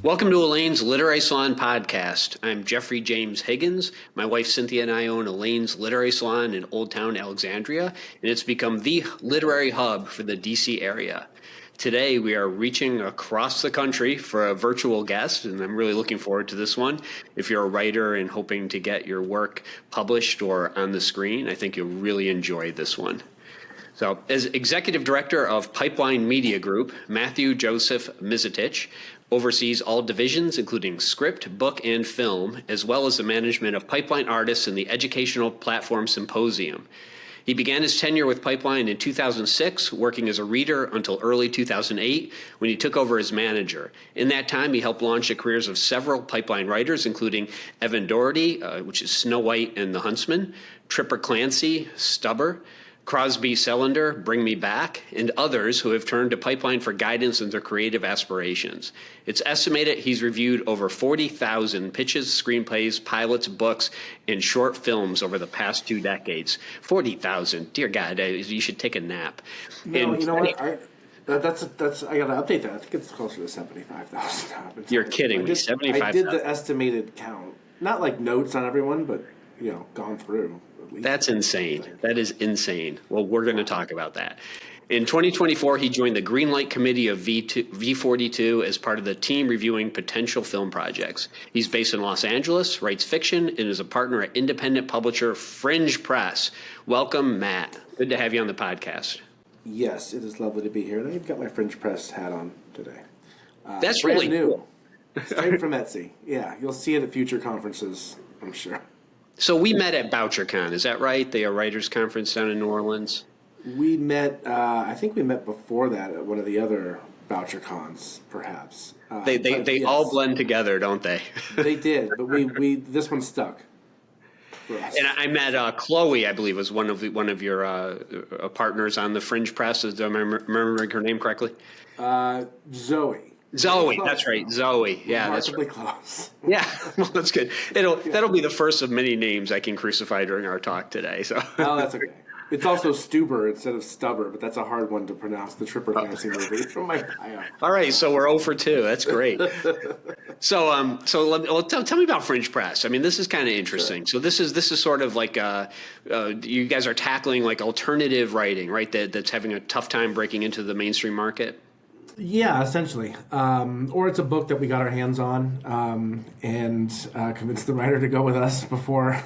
Welcome to Elaine's Literary Salon podcast. I'm Jeffery James Higgins. My wife Cynthia and I own Elaine's Literary Salon in Old Town Alexandria, and it's become the literary hub for the DC area. Today, we are reaching across the country for a virtual guest, and I'm really looking forward to this one. If you're a writer and hoping to get your work published or on the screen, I think you'll really enjoy this one. So, as Executive Director of Pipeline Media Group, Matthew Joseph Misetich oversees all divisions, including script, book, and film, as well as the management of Pipeline artists and the Educational Platform Symposium. He began his tenure with Pipeline in 2006, working as a reader until early 2008, when he took over as manager. In that time, he helped launch the careers of several Pipeline writers, including Evan Daugherty, which is Snow White and the Huntsman, Tripper Clancy, Stuber, Crosby Selander, Bring Me Back, and others who have turned to Pipeline for guidance in their creative aspirations. It's estimated he's reviewed over 40,000 pitches, screenplays, pilots, books, and short films over the past 2 decades. 40,000, dear God, you should take a nap. No, you know what? I got to update that. I think it's closer to 75,000. You're kidding me, 75,000. I did the estimated count. Not like notes on everyone, but, gone through. That's insane. That is insane. Well, we're going to talk about that. In 2024, he joined the Greenlight Committee of V42 as part of the team reviewing potential film projects. He's based in Los Angeles, writes fiction, and is a partner at independent publisher Fringe Press. Welcome, Matt. Good to have you on the podcast. Yes, it is lovely to be here. And I've got my Fringe Press hat on today. That's really new. Cool. Straight from Etsy. Yeah, you'll see it at future conferences, I'm sure. So we met at BoucherCon, is that right? The writers' conference down in New Orleans? We met, I think we met before that at one of the other BoucherCons, perhaps. They yes. All blend together, don't they? They did, but we this one stuck for us. And I met Chloe, I believe, was one of your partners on the Fringe Press. Am I remembering her name correctly? Zoe, that's right, Zoe. Yeah, that's right. Close. Yeah, well, that's good. That'll be the first of many names I can crucify during our talk today. So. Oh, that's okay. It's also Stuber instead of Stuber, but that's a hard one to pronounce. The Tripper Clancy movie from my bio. All right, so we're 0 for 2. That's great. So tell me about Fringe Press. I mean, this is kind of interesting. Sure. So this is sort of like you guys are tackling like alternative writing, right? That's having a tough time breaking into the mainstream market. Yeah, essentially. Or it's a book that we got our hands on and convinced the writer to go with us before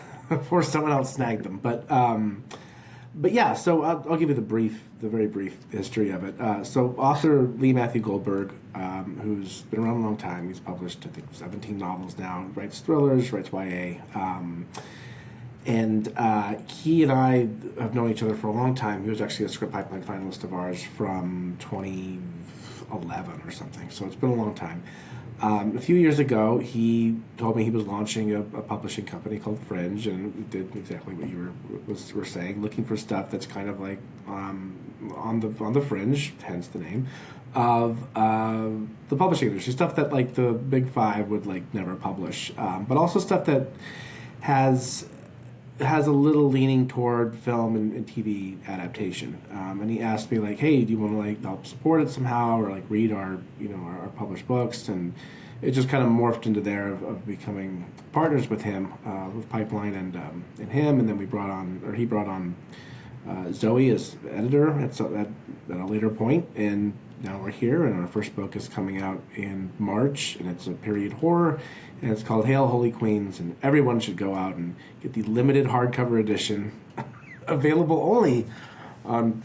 someone else snagged them. But yeah, so I'll give you the very brief history of it. So author Lee Matthew Goldberg, who's been around a long time, he's published, I think, 17 novels now, writes thrillers, writes YA. And he and I have known each other for a long time. He was actually a Script Pipeline finalist of ours from 2011 or something, so it's been a long time. A few years ago, he told me he was launching a publishing company called Fringe, and did exactly what you were saying, looking for stuff that's kind of like on the fringe, hence the name, of the publishing industry, stuff that like the big five would like never publish, but also stuff that has a little leaning toward film and TV adaptation. And he asked me like, hey, do you want to like help support it somehow or like read our published books? And it just kind of morphed into there of becoming partners with him, with Pipeline and him. And then he brought on Zoe as editor at a later point. And now we're here, and our first book is coming out in March, and it's a period horror, and it's called Hail Holy Queens, and everyone should go out and get the limited hardcover edition, available only on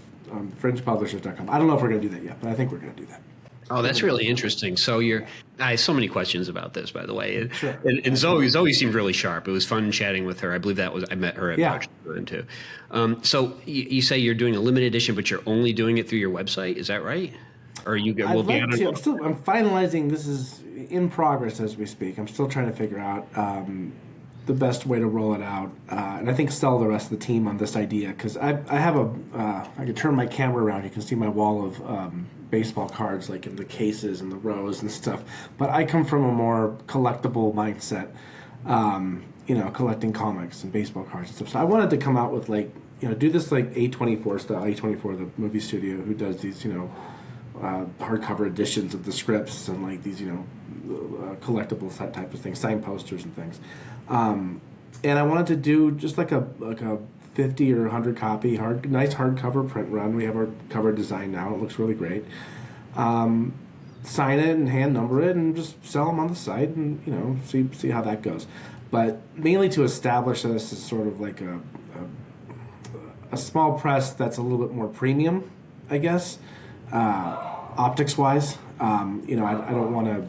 fringepublishers.com. I don't know if we're going to do that yet, but I think we're going to do that. Oh, that's really interesting. So I have so many questions about this, by the way. Sure. And Zoe seemed really sharp. It was fun chatting with her. I believe I met her at BoucherCon too. So you say you're doing a limited edition, but you're only doing it through your website. Is that right? Or I'm finalizing. This is in progress as we speak. I'm still trying to figure out the best way to roll it out, and I think sell the rest of the team on this idea, because I have I can turn my camera around. You can see my wall of baseball cards, like in the cases and the rows and stuff. But I come from a more collectible mindset, collecting comics and baseball cards and stuff. So I wanted to come out with like, do this like A24 style. A24, the movie studio, who does these, hardcover editions of the scripts and like these, collectible type of things, sign posters and things. And I wanted to do just like a 50 or 100 copy nice hardcover print run. We have our cover design now. It looks really great. Sign it and hand number it and just sell them on the site and see how that goes. But mainly to establish this as sort of like a small press that's a little bit more premium, I guess, optics wise. I don't want to.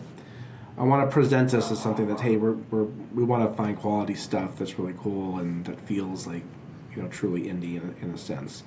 I want to present us as something that, hey, we want to find quality stuff that's really cool and that feels like, truly indie in a sense.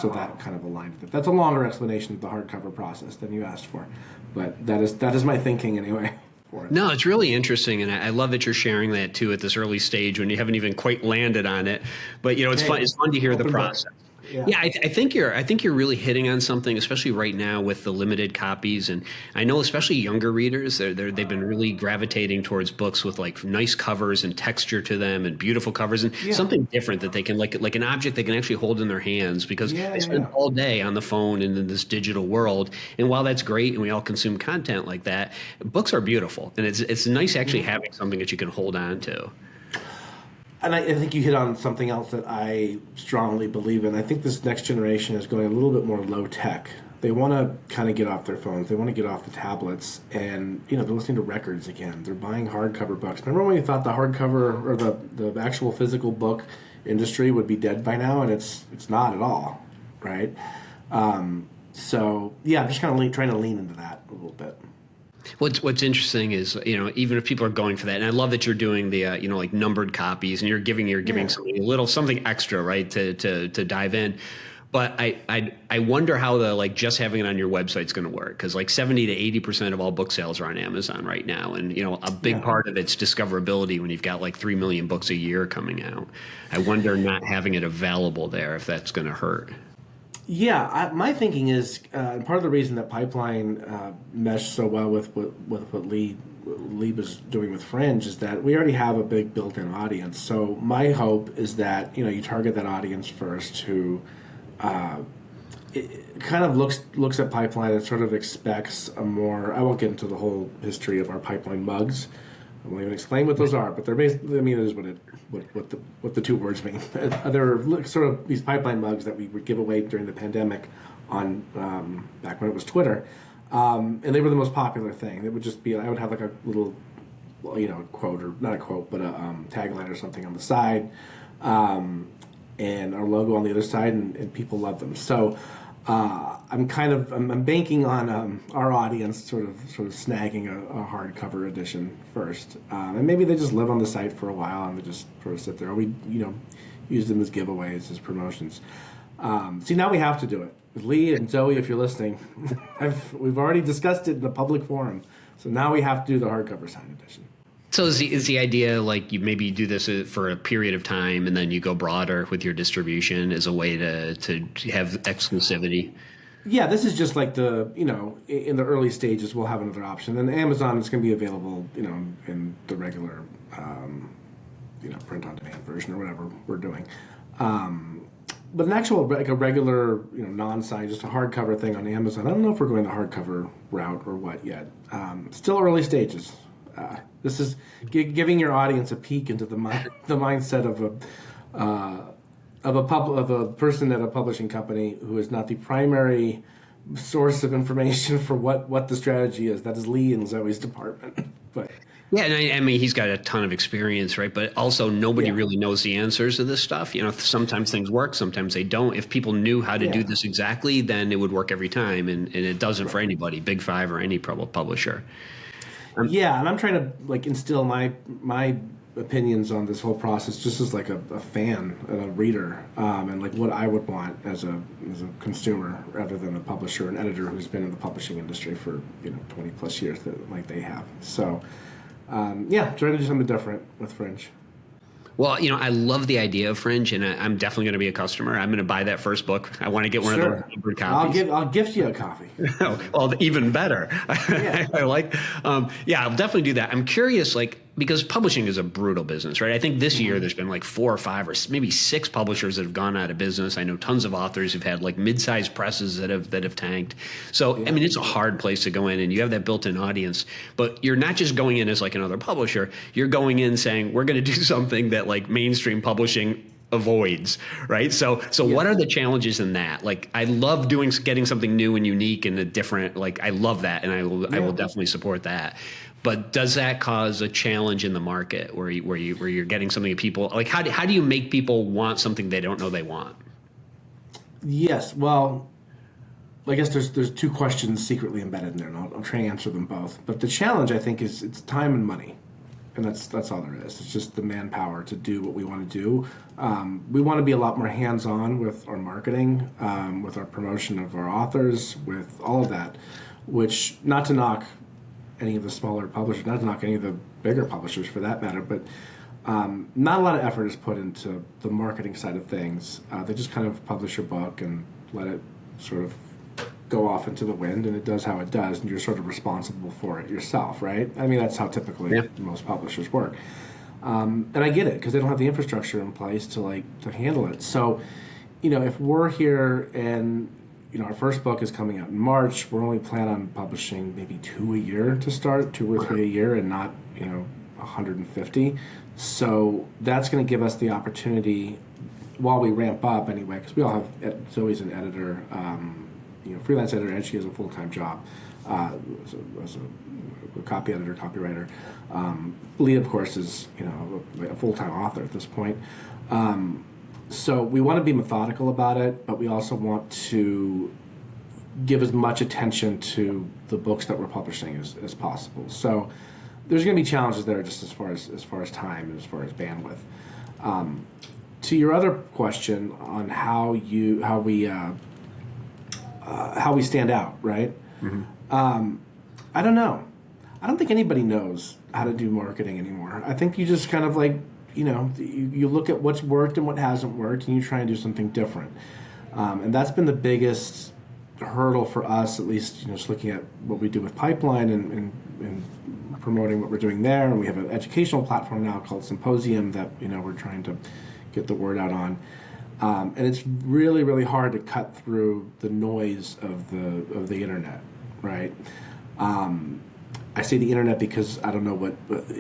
So that kind of aligned with it. That's a longer explanation of the hardcover process than you asked for, but that is my thinking anyway. For it. No, it's really interesting, and I love that you're sharing that too at this early stage when you haven't even quite landed on it. But it's fun. It's fun to hear the process. Yeah, I think you're really hitting on something, especially right now with the limited copies. And I know especially younger readers, they've been really gravitating towards books with like nice covers and texture to them and beautiful covers and something different that they can like an object they can actually hold in their hands, because they spend all day on the phone and in this digital world. And while that's great and we all consume content like that, books are beautiful, and it's nice actually having something that you can hold on to. And I think you hit on something else that I strongly believe in. I think this next generation is going a little bit more low tech. They want to kind of get off their phones. They want to get off the tablets, and they're listening to records again. They're buying hardcover books. Remember when you thought the hardcover or the actual physical book industry would be dead by now, and it's not at all, right? So yeah, I'm just kind of trying to lean into that a little bit. What's interesting is, even if people are going for that, and I love that you're doing the, like numbered copies, and you're giving something extra, right, to dive in. But I wonder how just having it on your website is going to work, because like 70 to 80% of all book sales are on Amazon right now, and a big part of it's discoverability when you've got like 3 million books a year coming out. I wonder not having it available there, if that's going to hurt. Yeah, my thinking is part of the reason that Pipeline meshed so well with what Lee was doing with Fringe is that we already have a big built-in audience. So my hope is that you target that audience first, who it kind of looks at Pipeline and sort of expects a more. I won't get into the whole history of our Pipeline mugs. I won't even explain what those are, but they're basically, it is what the two words mean. They're sort of these Pipeline mugs that we would give away during the pandemic on back when it was Twitter, and they were the most popular thing. It would just be, I would have like a little, quote, or not a quote, but a tagline or something on the side, and our logo on the other side, and people love them. So I'm banking on our audience sort of snagging a hardcover edition first, and maybe they just live on the site for a while and they just sort of sit there. Or we use them as giveaways, as promotions. See, now we have to do it. With Lee and Zoe, if you're listening, we've already discussed it in the public forum, so now we have to do the hardcover signed edition. So is the idea like you maybe do this for a period of time and then you go broader with your distribution as a way to have exclusivity? Yeah, this is just like in the early stages we'll have another option. And Amazon is going to be available, in the regular, print on demand version or whatever we're doing. But an actual, like a regular, non-signed, just a hardcover thing on Amazon, I don't know if we're going the hardcover route or what yet. Still early stages. This is giving your audience a peek into the mindset of a person at a publishing company who is not the primary source of information for what the strategy is. That is Lee and Zoe's department. But yeah, and I mean, he's got a ton of experience, right? But also nobody really knows the answers to this stuff. Sometimes things work, sometimes they don't. If people knew how to do this exactly, then it would work every time, and it doesn't for anybody, Big Five or any publisher. And I'm trying to instill my opinions on this whole process just as like a fan and a reader, and like what I would want as a consumer rather than a publisher and editor who's been in the publishing industry for 20 plus years like they have. So trying to do something different with Fringe. Well, I love the idea of Fringe, and I'm definitely going to be a customer. I'm going to buy that first book. I want to get one of those numbered copies. I'll gift you a copy. Well, even better. Yeah. I like. I'll definitely do that. I'm curious, because publishing is a brutal business, right? I think this year there's been like 4 or 5 or maybe 6 publishers that have gone out of business. I know tons of authors who've had like mid-sized presses that have tanked. So I mean, it's a hard place to go in, and you have that built-in audience. But you're not just going in as like another publisher. You're going in saying we're going to do something that like mainstream publishing avoids, right? So what are the challenges in that? Like, I love getting something new and unique and a different, like, I love that, and I will definitely support that. But does that cause a challenge in the market where you're getting something that people like? How do you make people want something they don't know they want? Yes, well, I guess there's 2 questions secretly embedded in there, and I'll try and answer them both. But the challenge, I think, is it's time and money. And that's all there is. It's just the manpower to do what we want to do. We want to be a lot more hands-on with our marketing, with our promotion of our authors, with all of that, which, not to knock any of the smaller publishers, not to knock any of the bigger publishers for that matter, but not a lot of effort is put into the marketing side of things. They just kind of publish your book and let it sort of go off into the wind, and it does how it does, and you're sort of responsible for it yourself, right? I mean, that's how typically most publishers work. And I get it, because they don't have the infrastructure in place to handle it. So, if we're here and, our first book is coming out in March, we're only planning on publishing maybe 2 a year to start, 2 or 3 a year, and not, 150. So that's going to give us the opportunity, while we ramp up anyway, because we all have, Zoe's an editor, freelance editor, and she has a full-time job as a copy editor, copywriter. Lee, of course, is a full-time author at this point. So we want to be methodical about it, but we also want to give as much attention to the books that we're publishing as possible. So there's going to be challenges there, just as far as time and as far as bandwidth. To your other question on how we stand out, right? Mm-hmm. I don't know. I don't think anybody knows how to do marketing anymore. I think you just kind of you look at what's worked and what hasn't worked, and you try and do something different. And that's been the biggest hurdle for us, at least, just looking at what we do with Pipeline and promoting what we're doing there. And we have an educational platform now called Symposium that, we're trying to get the word out on. And it's really, really hard to cut through the noise of the internet, right? I say the internet because I don't know what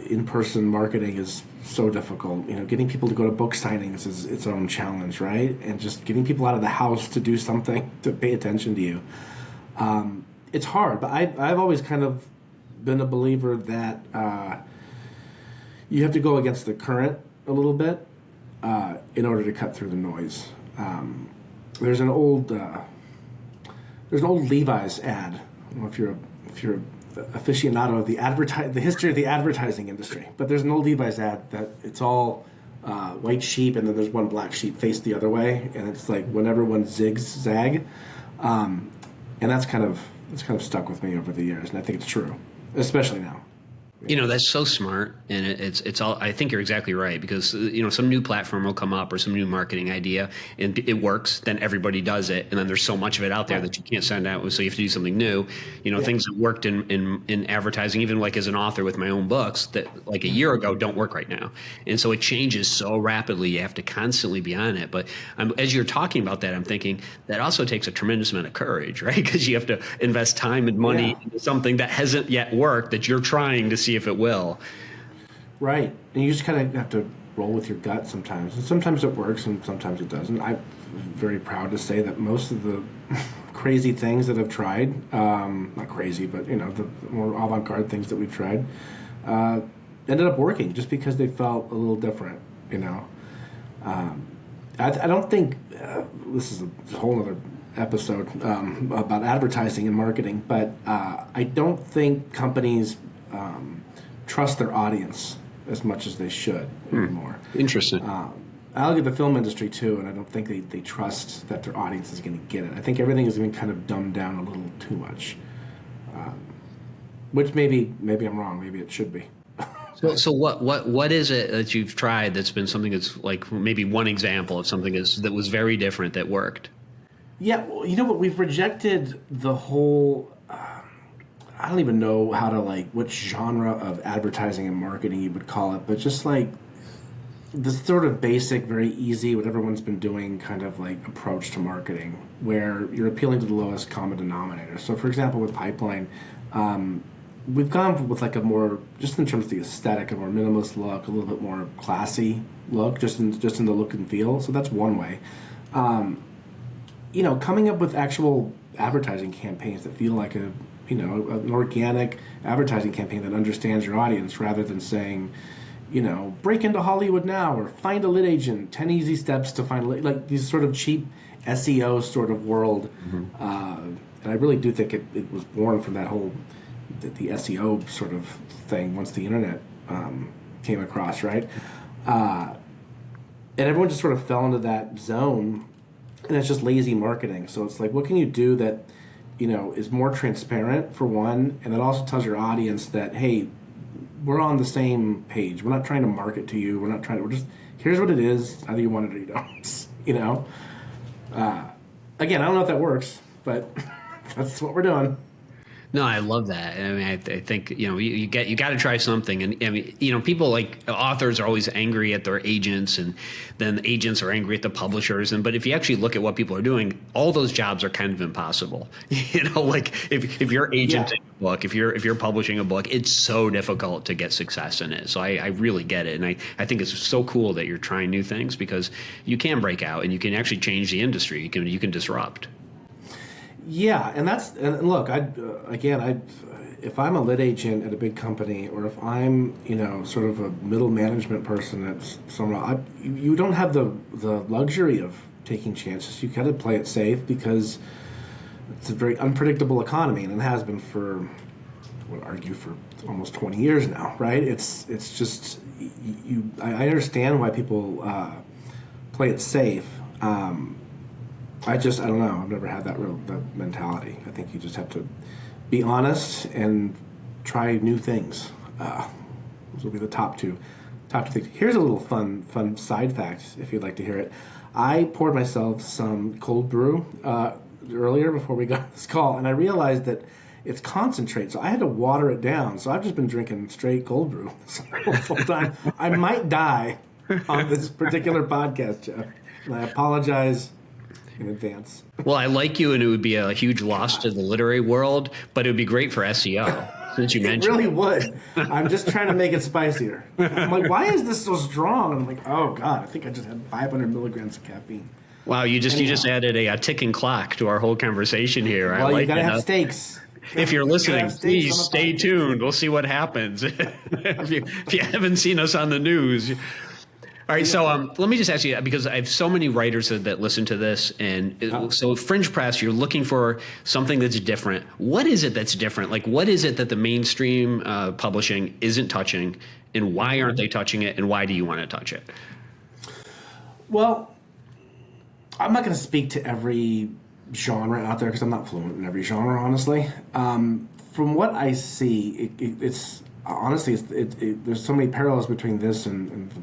in-person marketing is so difficult. Getting people to go to book signings is its own challenge, right? And just getting people out of the house to do something, to pay attention to you. It's hard, but I've always kind of been a believer that you have to go against the current a little bit in order to cut through the noise. There's an old Levi's ad. I don't know if you're an aficionado of the history of the advertising industry, but there's an old Levi's ad that it's all white sheep, and then there's one black sheep faced the other way, and it's like when everyone zag, and that's kind of stuck with me over the years, and I think it's true, especially now. That's so smart, and it's all. I think you're exactly right, because some new platform will come up or some new marketing idea, and it works. Then everybody does it, and then there's so much of it out there that you can't send out. So you have to do something new. Things that worked in advertising, even like as an author with my own books, that like a year ago don't work right now, and so it changes so rapidly. You have to constantly be on it. But as you're talking about that, I'm thinking that also takes a tremendous amount of courage, right? Because you have to invest time and money into something that hasn't yet worked, that you're trying to see if it will. Right. And you just kind of have to roll with your gut sometimes. And sometimes it works and sometimes it doesn't. I'm very proud to say that most of the crazy things that I've tried, not crazy, but the more avant-garde things that we've tried, ended up working just because they felt a little different, I don't think, this is a whole other episode about advertising and marketing, but I don't think companies trust their audience as much as they should anymore. Interesting. I look at the film industry too, and I don't think they trust that their audience is going to get it. I think everything has been kind of dumbed down a little too much, which maybe I'm wrong. Maybe it should be. So what is it that you've tried that's been something that's like maybe one example of something that was very different that worked? Yeah, well, what, we've rejected the whole I don't even know how to like which genre of advertising and marketing you would call it, but just like this sort of basic, very easy, what everyone's been doing kind of like approach to marketing, where you're appealing to the lowest common denominator. So, for example, with Pipeline, we've gone with like a more, just in terms of the aesthetic, a more minimalist look, a little bit more classy look, just in the look and feel. So that's one way. Coming up with actual advertising campaigns that feel like an organic advertising campaign that understands your audience, rather than saying, break into Hollywood now, or find a lit agent, 10 easy steps to find like these sort of cheap SEO sort of world. And I really do think it was born from that whole, the SEO sort of thing once the internet came across, right? And everyone just sort of fell into that zone, and it's just lazy marketing. So it's like, what can you do that, is more transparent, for one, and that also tells your audience that, hey, we're on the same page. We're not trying to market to you. We're just, here's what it is, either you want it or you don't, Again, I don't know if that works, but that's what we're doing. No, I love that. I mean, I think you got to try something, and I mean, people like authors are always angry at their agents, and then agents are angry at the publishers. But if you actually look at what people are doing, all those jobs are kind of impossible. Like if you're agenting a book, if you're publishing a book, it's so difficult to get success in it. So I really get it, and I think it's so cool that you're trying new things, because you can break out and you can actually change the industry. You can disrupt. Yeah, and look, if I'm a lit agent at a big company, or if I'm, sort of a middle management person at somewhere, you don't have the luxury of taking chances. You got to play it safe, because it's a very unpredictable economy, and it has been for, I would argue, for almost 20 years now, right? It's just I understand why people play it safe. I don't know. I've never had that mentality. I think you just have to be honest and try new things. Those will be the top two things. Here's a little fun side fact, if you'd like to hear it. I poured myself some cold brew earlier before we got this call, and I realized that it's concentrate, so I had to water it down. So I've just been drinking straight cold brew the whole time. I might die on this particular podcast, Jeff, and I apologize in advance. Well, I like you, and it would be a huge loss to the literary world, but it would be great for SEO, since you mentioned it. Really would. I'm just trying to make it spicier. I'm like, why is this so strong? I'm like, oh God, I think I just had 500 milligrams of caffeine. Wow, you just added a ticking clock to our whole conversation here. Well, you gotta have stakes. If you're listening, please stay tuned. We'll see what happens. if you haven't seen us on the news. All right, so let me just ask you, because I have so many writers that listen to this, and so Fringe Press, you're looking for something that's different. What is it that's different? Like, what is it that the mainstream publishing isn't touching, and why aren't they touching it, and why do you want to touch it? Well, I'm not going to speak to every genre out there, because I'm not fluent in every genre, honestly. From what I see, it's honestly, there's so many parallels between this and the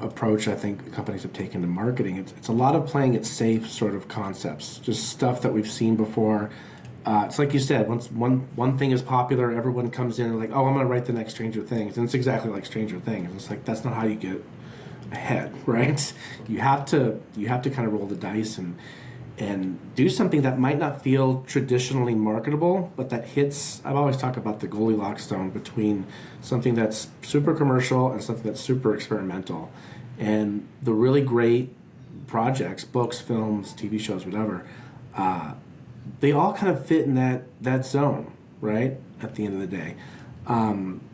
approach I think companies have taken to marketing. It's a lot of playing it safe sort of concepts, just stuff that we've seen before. It's like you said, once one thing is popular, everyone comes in and like, oh, I'm going to write the next Stranger Things, and it's exactly like Stranger Things. It's like, that's not how you get ahead, right? You have to kind of roll the dice and do something that might not feel traditionally marketable, but that hits. I've always talked about the Goldilocks zone between something that's super commercial and something that's super experimental. And the really great projects, books, films, TV shows, whatever, they all kind of fit in that zone, right? At the end of the day.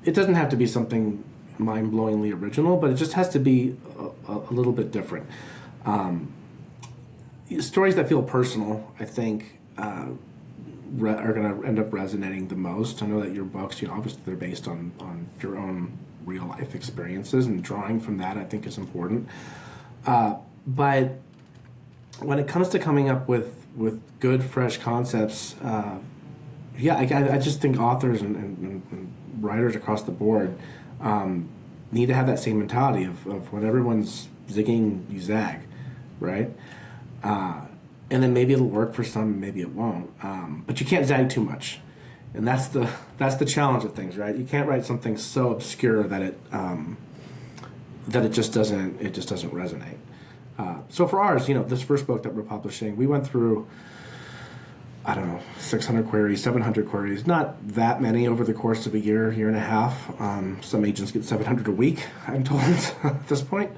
It doesn't have to be something mind-blowingly original, but it just has to be a little bit different. Stories that feel personal, I think, are going to end up resonating the most. I know that your books, obviously they're based on your own real life experiences, and drawing from that, I think, is important. But when it comes to coming up with good, fresh concepts, I just think authors and writers across the board need to have that same mentality of when everyone's zigging, you zag, right? And then maybe it'll work for some, maybe it won't. But you can't zag too much. And that's the challenge of things, right? You can't write something so obscure that it just doesn't resonate. So for ours, this first book that we're publishing, we went through, I don't know, 600 queries, 700 queries, not that many over the course of a year and a half. Some agents get 700 a week, I'm told, at this point.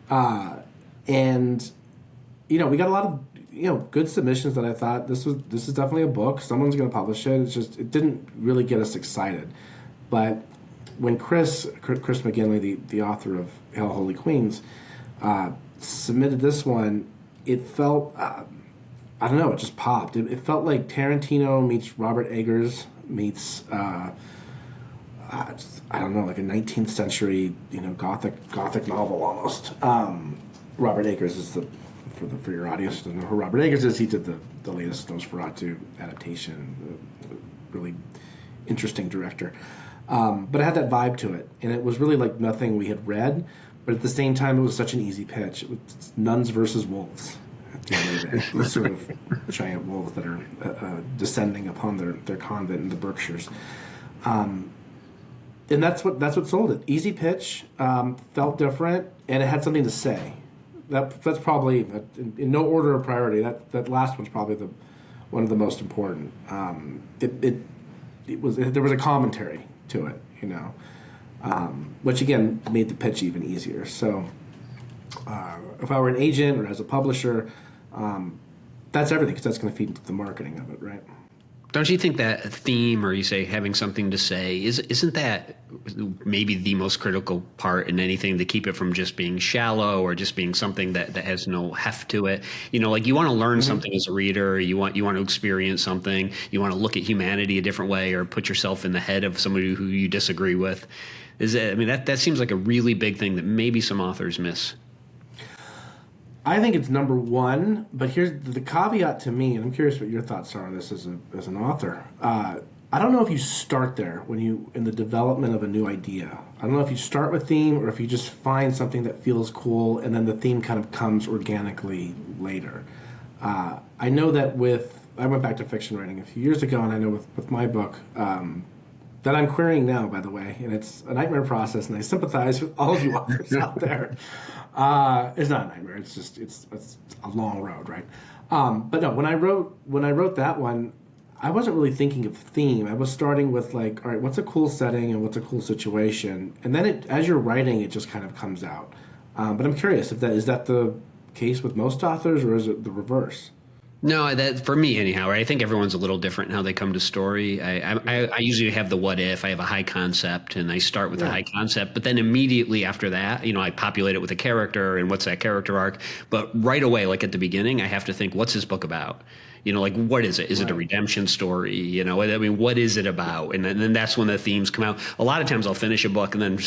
And we got a lot of good submissions that I thought this is definitely a book. Someone's going to publish it. It's just, it didn't really get us excited. But when Chris McGinley, the author of Hail Holy Queens, submitted this one, it felt, I don't know, it just popped. It felt like Tarantino meets Robert Eggers meets, I don't know, like a 19th century, Gothic novel almost. Robert Eggers is for your audience who doesn't know who Robert Eggers is. He did the latest Nosferatu adaptation, really interesting director. But it had that vibe to it, and it was really like nothing we had read, but at the same time it was such an easy pitch. It was nuns versus wolves at the end of the day. These sort of giant wolves that are descending upon their convent in the Berkshires. And that's what sold it. Easy pitch, felt different, and it had something to say. That's probably, in no order of priority, that last one's probably one of the most important. There was a commentary to it, which again made the pitch even easier. So if I were an agent or as a publisher, that's everything, because that's going to feed into the marketing of it, right? Don't you think that theme, or you say having something to say, isn't that maybe the most critical part in anything, to keep it from just being shallow or just being something that has no heft to it? Like you want to learn something as a reader, you want to experience something, you want to look at humanity a different way, or put yourself in the head of somebody who you disagree with. That seems like a really big thing that maybe some authors miss. I think it's number one, but here's the caveat to me, and I'm curious what your thoughts are on this as an author. I don't know if you start there in the development of a new idea. I don't know if you start with theme or if you just find something that feels cool and then the theme kind of comes organically later. I know that I went back to fiction writing a few years ago, and I know with my book, that I'm querying now, by the way, and it's a nightmare process, and I sympathize with all of you authors out there. It's not a nightmare. It's just it's a long road, right? But no, when I wrote that one, I wasn't really thinking of theme. I was starting with like, all right, what's a cool setting and what's a cool situation, and then as you're writing, it just kind of comes out. But I'm curious if is that the case with most authors, or is it the reverse? No, that for me anyhow. Right? I think everyone's a little different in how they come to story. I usually have the what if. I have a high concept, and I start with a high concept, but then immediately after that, I populate it with a character and what's that character arc. But right away, like at the beginning, I have to think, what's this book about? Like what is it? Is it a redemption story? What is it about? And then that's when the themes come out. A lot of times I'll finish a book and then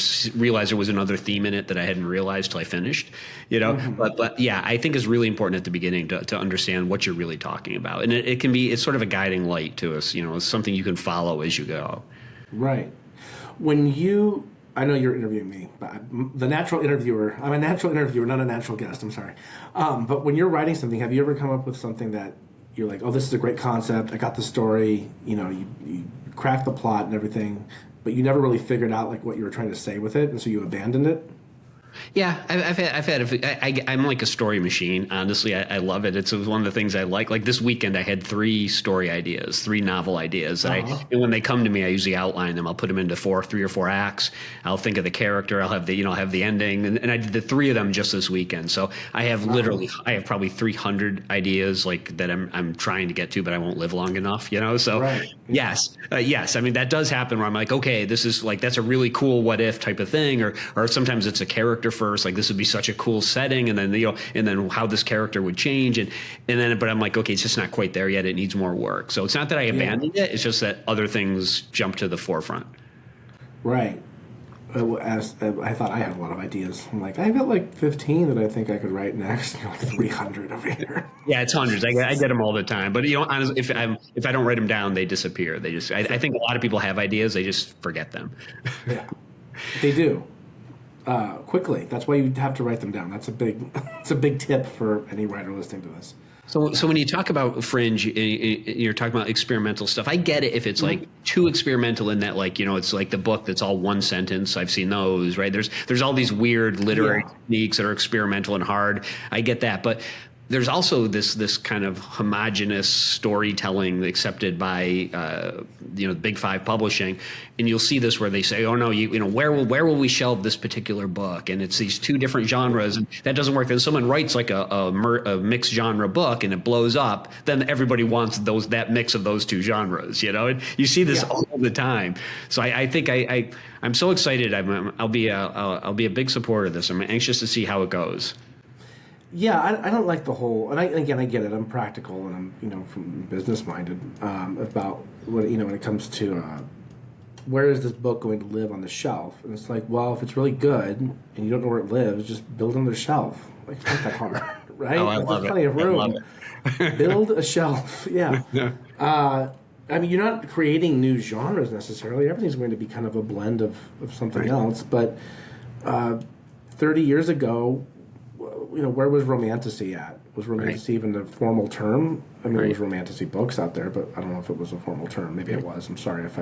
realize there was another theme in it that I hadn't realized till I finished, But yeah, I think it's really important at the beginning to understand what you're really talking about. And it's sort of a guiding light to us, it's something you can follow as you go. Right. I know you're interviewing me, but I'm a natural interviewer, not a natural guest, I'm sorry. But when you're writing something, have you ever come up with something that you're like, oh, this is a great concept, I got the story, you cracked the plot and everything, but you never really figured out like what you were trying to say with it, and so you abandoned it? Yeah, I'm like a story machine. Honestly, I love it. It's one of the things I like. Like this weekend, I had 3 story ideas, 3 novel ideas. And when they come to me, I usually outline them. I'll put them into 3 or 4 acts. I'll think of the character. I'll have the ending. And I did the 3 of them just this weekend. So I have I have probably 300 ideas like that I'm trying to get to, but I won't live long enough. So right. Yes. That does happen where I'm like, okay, this is like, that's a really cool what if type of thing, or sometimes it's a character first, like this would be such a cool setting, and then and then how this character would change, and then but I'm like, okay, it's just not quite there yet, it needs more work. So it's not that I abandoned it, it's just that other things jump to the forefront. Right. I thought I had a lot of ideas. I'm like, I got like 15 that I think I could write next. 300 over here. Yeah, it's hundreds. I get them all the time. But honestly, if I don't write them down, they disappear. They just. I think a lot of people have ideas, they just forget them. Yeah, they do. quickly. That's why you have to write them down. That's it's a big tip for any writer listening to this. So when you talk about fringe, you're talking about experimental stuff. I get it if it's like too experimental in that, like, it's like the book that's all one sentence. I've seen those, right? There's all these weird literary techniques that are experimental and hard. I get that, but there's also this kind of homogenous storytelling accepted by the Big Five publishing, and you'll see this where they say, "Oh no, where will we shelve this particular book?" And it's these two different genres, and that doesn't work. Then someone writes like a mixed genre book, and it blows up. Then everybody wants that mix of those two genres, And you see this all the time. So I think I'm so excited. I'll be a big supporter of this. I'm anxious to see how it goes. Yeah, I don't like the whole, and I get it. I'm practical, and I'm from business minded about what when it comes to where is this book going to live on the shelf? And it's like, well, if it's really good and you don't know where it lives, just build another shelf. Like, it's not that hard, right? Oh, I love there's plenty of room. I love it. Build a shelf. Yeah. You're not creating new genres necessarily. Everything's going to be kind of a blend of something else. But 30 years ago, where was romantasy at? Was romantasy even a formal term? I mean, there was romantasy books out there, but I don't know if it was a formal term. Maybe it was. I'm sorry if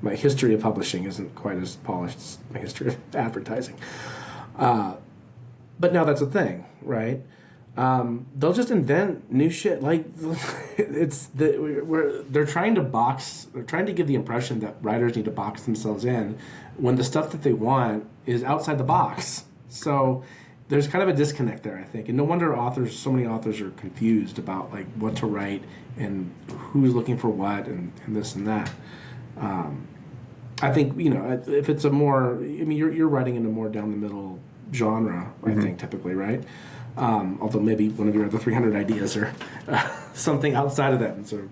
my history of publishing isn't quite as polished as my history of advertising. But now that's a thing, right? They'll just invent new shit. Like they're trying to give the impression that writers need to box themselves in when the stuff that they want is outside the box. So there's kind of a disconnect there, I think, and no wonder so many authors are confused about like what to write and who's looking for what and this and that. I think if it's you're writing in a more down the middle genre, I think typically, right? Although maybe one of your other 300 ideas are something outside of that, sort of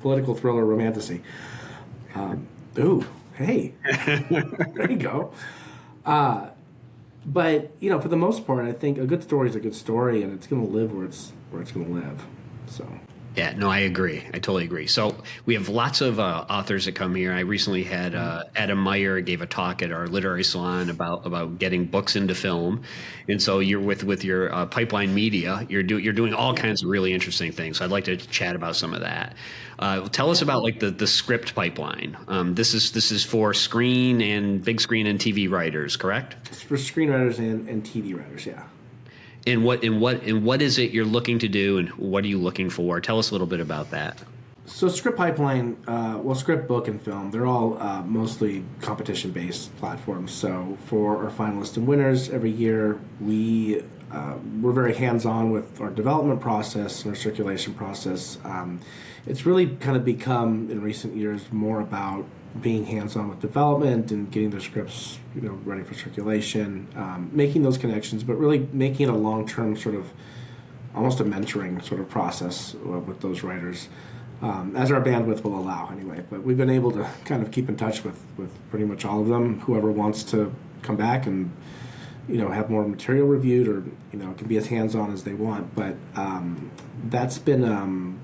political thriller romantasy. Ooh, hey, there you go. But for the most part, I think a good story is a good story, and it's going to live where it's going to live. So. Yeah, no, I agree. I totally agree. So we have lots of authors that come here. I recently had Adam Meyer gave a talk at our literary salon about getting books into film, and so you're with your Pipeline Media. You're doing all kinds of really interesting things. So I'd like to chat about some of that. Tell us about like the script pipeline. This is for screen and big screen and TV writers, correct? It's for screenwriters and TV writers, yeah. And what is it you're looking to do, and what are you looking for? Tell us a little bit about that. So Script Pipeline, Script, Book, and Film, they're all mostly competition-based platforms. So for our finalists and winners every year, we're very hands-on with our development process and our circulation process. It's really kind of become, in recent years, more about being hands-on with development and getting their scripts, ready for circulation, making those connections, but really making it a long-term sort of, almost a mentoring sort of process with those writers, as our bandwidth will allow anyway. But we've been able to kind of keep in touch with pretty much all of them. Whoever wants to come back and, have more material reviewed, or, can be as hands-on as they want. But that's been,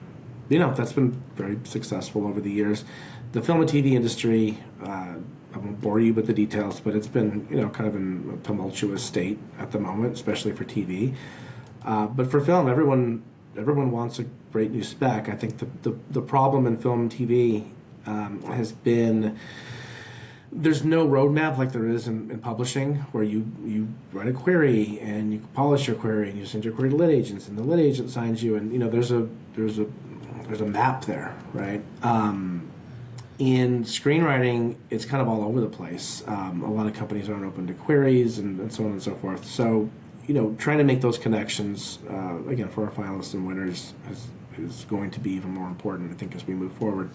that's been very successful over the years. The film and TV industry, I won't bore you with the details, but it's been, kind of in a tumultuous state at the moment, especially for TV. But for film, everyone wants a great new spec. I think the problem in film and TV has been there's no roadmap like there is in publishing, where you write a query and you polish your query and you send your query to lit agents, and the lit agent signs you, and there's a map there, right? In screenwriting, it's kind of all over the place. A lot of companies aren't open to queries and so on and so forth. So, trying to make those connections, again, for our finalists and winners is going to be even more important, I think, as we move forward.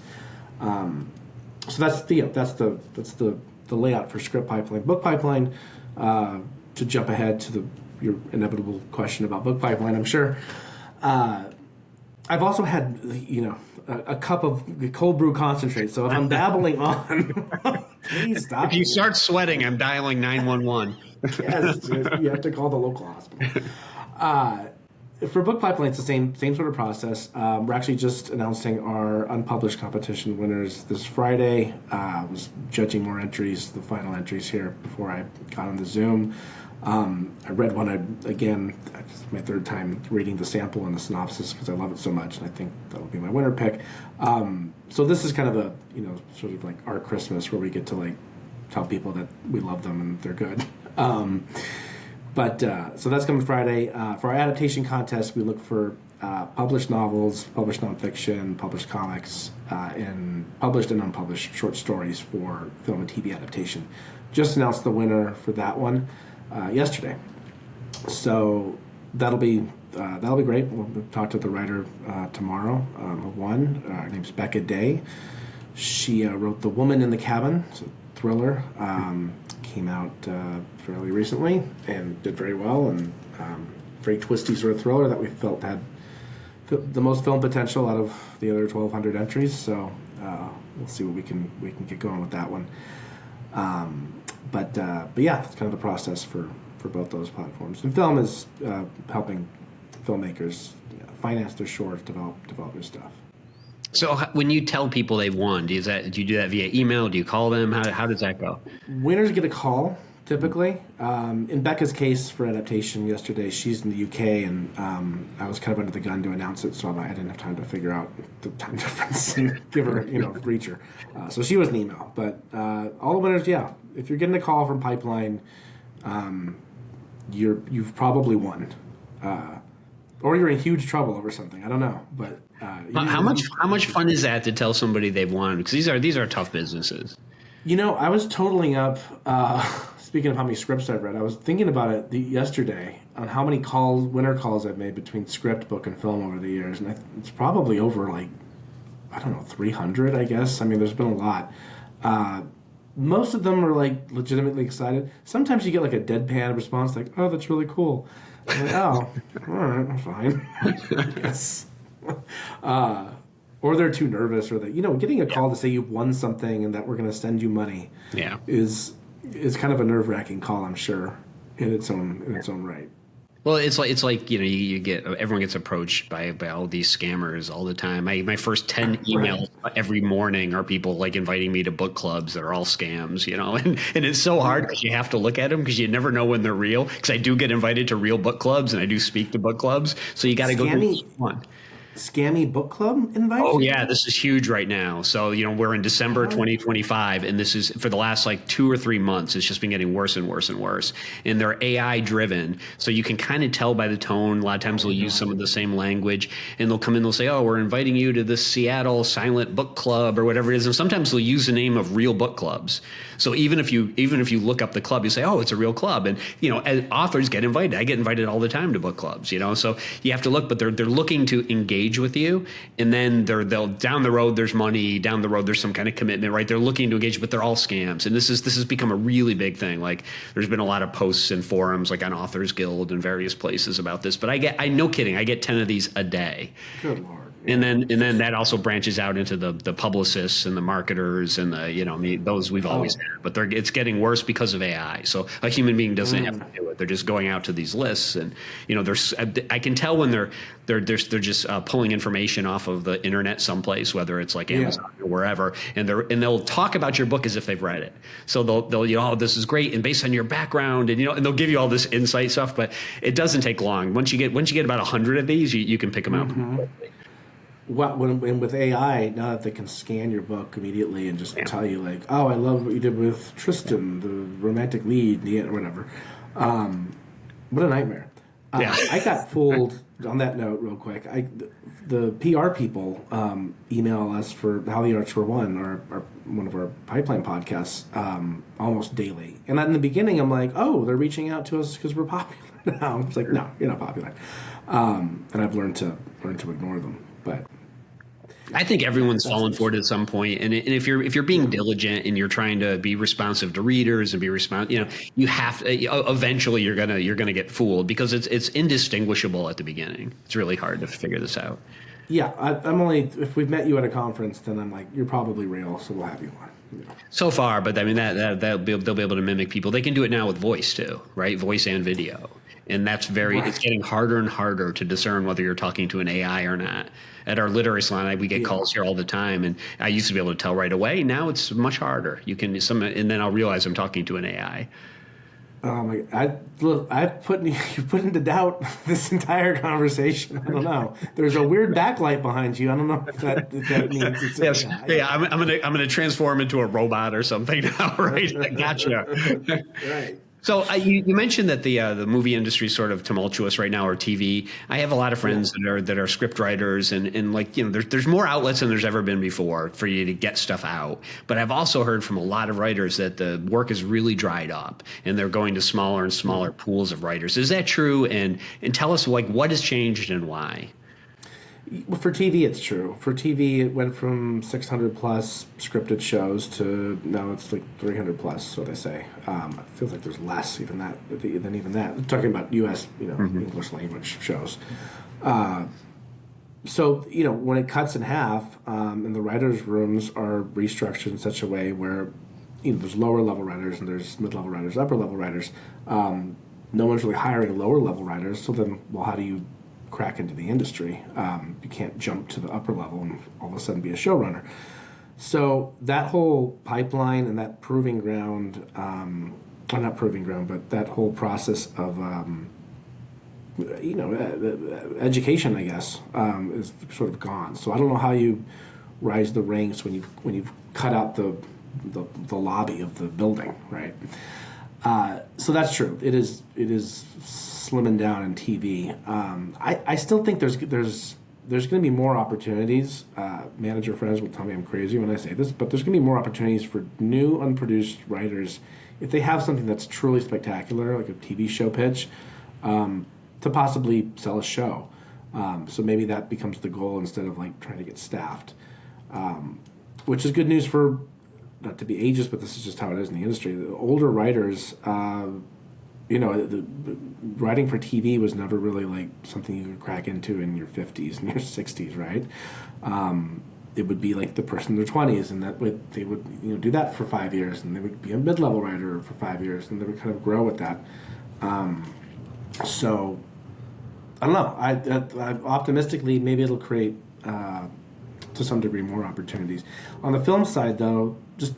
So that's the layout for Script Pipeline. Book Pipeline, to jump ahead to your inevitable question about Book Pipeline, I'm sure. I've also had, a cup of cold brew concentrate. So if I'm babbling on, please stop. If you start sweating, I'm dialing 911. Yes, you have to call the local hospital. for Book Pipeline, it's the same sort of process. We're actually just announcing our unpublished competition winners this Friday. I was judging more entries, the final entries here before I got on the Zoom. I read one again. It's my third time reading the sample and the synopsis because I love it so much, and I think that'll be my winner pick. So this is kind of a sort of like our Christmas where we get to like tell people that we love them and they're good. So that's coming Friday. For our adaptation contest, we look for published novels, published nonfiction, published comics, and published and unpublished short stories for film and TV adaptation. Just announced the winner for that one yesterday. So that'll be great. We'll talk to the writer tomorrow who won. Her name's Becca Day. She wrote The Woman in the Cabin. It's a thriller. Came out fairly recently and did very well, and very twisty sort of thriller that we felt had the most film potential out of the other 1,200 entries. So we'll see what we can get going with that one. But yeah, that's kind of the process for both those platforms. And film is helping filmmakers finance their shorts, develop their stuff. So when you tell people they've won, do you do that via email? Do you call them? How does that go? Winners get a call, typically. In Becca's case for adaptation yesterday, she's in the UK, and I was kind of under the gun to announce it, so I didn't have time to figure out the time difference and give her, reach her. So she was an email. But all the winners, yeah, if you're getting a call from Pipeline, you've probably won. Or you're in huge trouble over something. I don't know, but how much fun is that to tell somebody they've won? Because these are tough businesses. I was totaling up. Speaking of how many scripts I've read, I was thinking about it yesterday on how many winner calls I've made between script, book, and film over the years, and it's probably over 300. I guess. I mean, there's been a lot. Most of them are legitimately excited. Sometimes you get a deadpan response like, "Oh, that's really cool." I'm like, oh, all right, I'm fine. Yes. Or they're too nervous, or that getting a call to say you've won something and that we're going to send you money. Yeah. is kind of a nerve-wracking call, I'm sure, in its own right. Well, it's like you get everyone gets approached by all these scammers all the time. My first 10 emails every morning are people inviting me to book clubs that are all scams, and it's so hard because you have to look at them because you never know when they're real. Because I do get invited to real book clubs and I do speak to book clubs, so you got to go to each one. Scammy book club invites? Oh yeah, this is huge right now. So we're in December 2025, and this is for the last 2 or 3 months. It's just been getting worse and worse and worse. And they're AI driven, so you can kind of tell by the tone. A lot of times they'll use some of the same language, and they'll come in. They'll say, "Oh, we're inviting you to this Seattle Silent Book Club," or whatever it is. And sometimes they'll use the name of real book clubs. So even if you look up the club, you say, "Oh, it's a real club." And as authors get invited. I get invited all the time to book clubs. So you have to look, but they're looking to engage with you, and then they'll down the road there's money, down the road there's some kind of commitment, right? They're looking to engage, but they're all scams. And this has become a really big thing. There's been a lot of posts and forums on Authors Guild and various places about this, but I no kidding, I get 10 of these a day. Good Lord. And then that also branches out into the publicists and the marketers and those we've always had, but it's getting worse because of AI. So a human being doesn't have to do it. They're just going out to these lists, and I can tell when they're just pulling information off of the internet someplace, whether it's Amazon or wherever, and they'll talk about your book as if they've read it. So they'll oh, this is great, and based on your background, and and they'll give you all this insight stuff, but it doesn't take long. Once you get about 100 of these, you can pick them out pretty quickly. When with AI, now that they can scan your book immediately and just tell you oh, I love what you did with Tristan, the romantic lead, or whatever. What a nightmare. I got fooled on that note real quick. The PR people email us for How the Arts Were Won, or one of our Pipeline podcasts, almost daily. And in the beginning, I'm like, oh, they're reaching out to us because we're popular now. It's like, no, you're not popular. And I've learned to ignore them. But I think everyone's fallen for it at some point, and if you're being diligent and you're trying to be responsive to readers and be you have to, eventually you're gonna get fooled because it's indistinguishable at the beginning. It's really hard to figure this out. Yeah, I'm only if we've met you at a conference, then I'm like, you're probably real, so we'll have you on. So far, but I mean they'll be able to mimic people. They can do it now with voice too, right? Voice and video. And that's it's getting harder and harder to discern whether you're talking to an AI or not. At our literary salon, we get calls here all the time, and I used to be able to tell right away. Now it's much harder. You can and then I'll realize I'm talking to an AI. I've put into doubt this entire conversation. I don't know. There's a weird backlight behind you. I don't know if that means it's yes. Yeah, I'm gonna transform into a robot or something now, right? I gotcha. Right. So you mentioned that the movie industry is sort of tumultuous right now, or TV. I have a lot of friends that are script writers, and like, you know, there's more outlets than there's ever been before for you to get stuff out. But I've also heard from a lot of writers that the work is really dried up, and they're going to smaller and smaller pools of writers. Is that true? And tell us, like, what has changed and why? For TV, it's true. For TV, it went from 600 plus scripted shows to now it's like 300 plus, so they say. It feels like there's less than even that. I'm talking about U.S. English language shows. So when it cuts in half, and the writers' rooms are restructured in such a way where there's lower level writers and there's mid level writers, upper level writers. No one's really hiring lower level writers. So then, well, how do you crack into the industry? You can't jump to the upper level and all of a sudden be a showrunner. So that whole pipeline and that proving ground, or not proving ground, but that whole process of education, I guess, is sort of gone. So I don't know how you rise the ranks when you've cut out the lobby of the building, right? So that's true. It is slimming down in TV. I still think there's going to be more opportunities. Manager friends will tell me I'm crazy when I say this, but there's going to be more opportunities for new unproduced writers if they have something that's truly spectacular, like a TV show pitch, to possibly sell a show. So maybe that becomes the goal instead of like trying to get staffed, which is good news for, not to be ageist, but this is just how it is in the industry. The older writers, the writing for TV was never really like something you could crack into in your 50s and your 60s, right? It would be like the person in their 20s, and they would do that for 5 years, and they would be a mid-level writer for 5 years, and they would kind of grow with that. So I don't know. I optimistically, maybe it'll create to some degree more opportunities. On the film side, though, just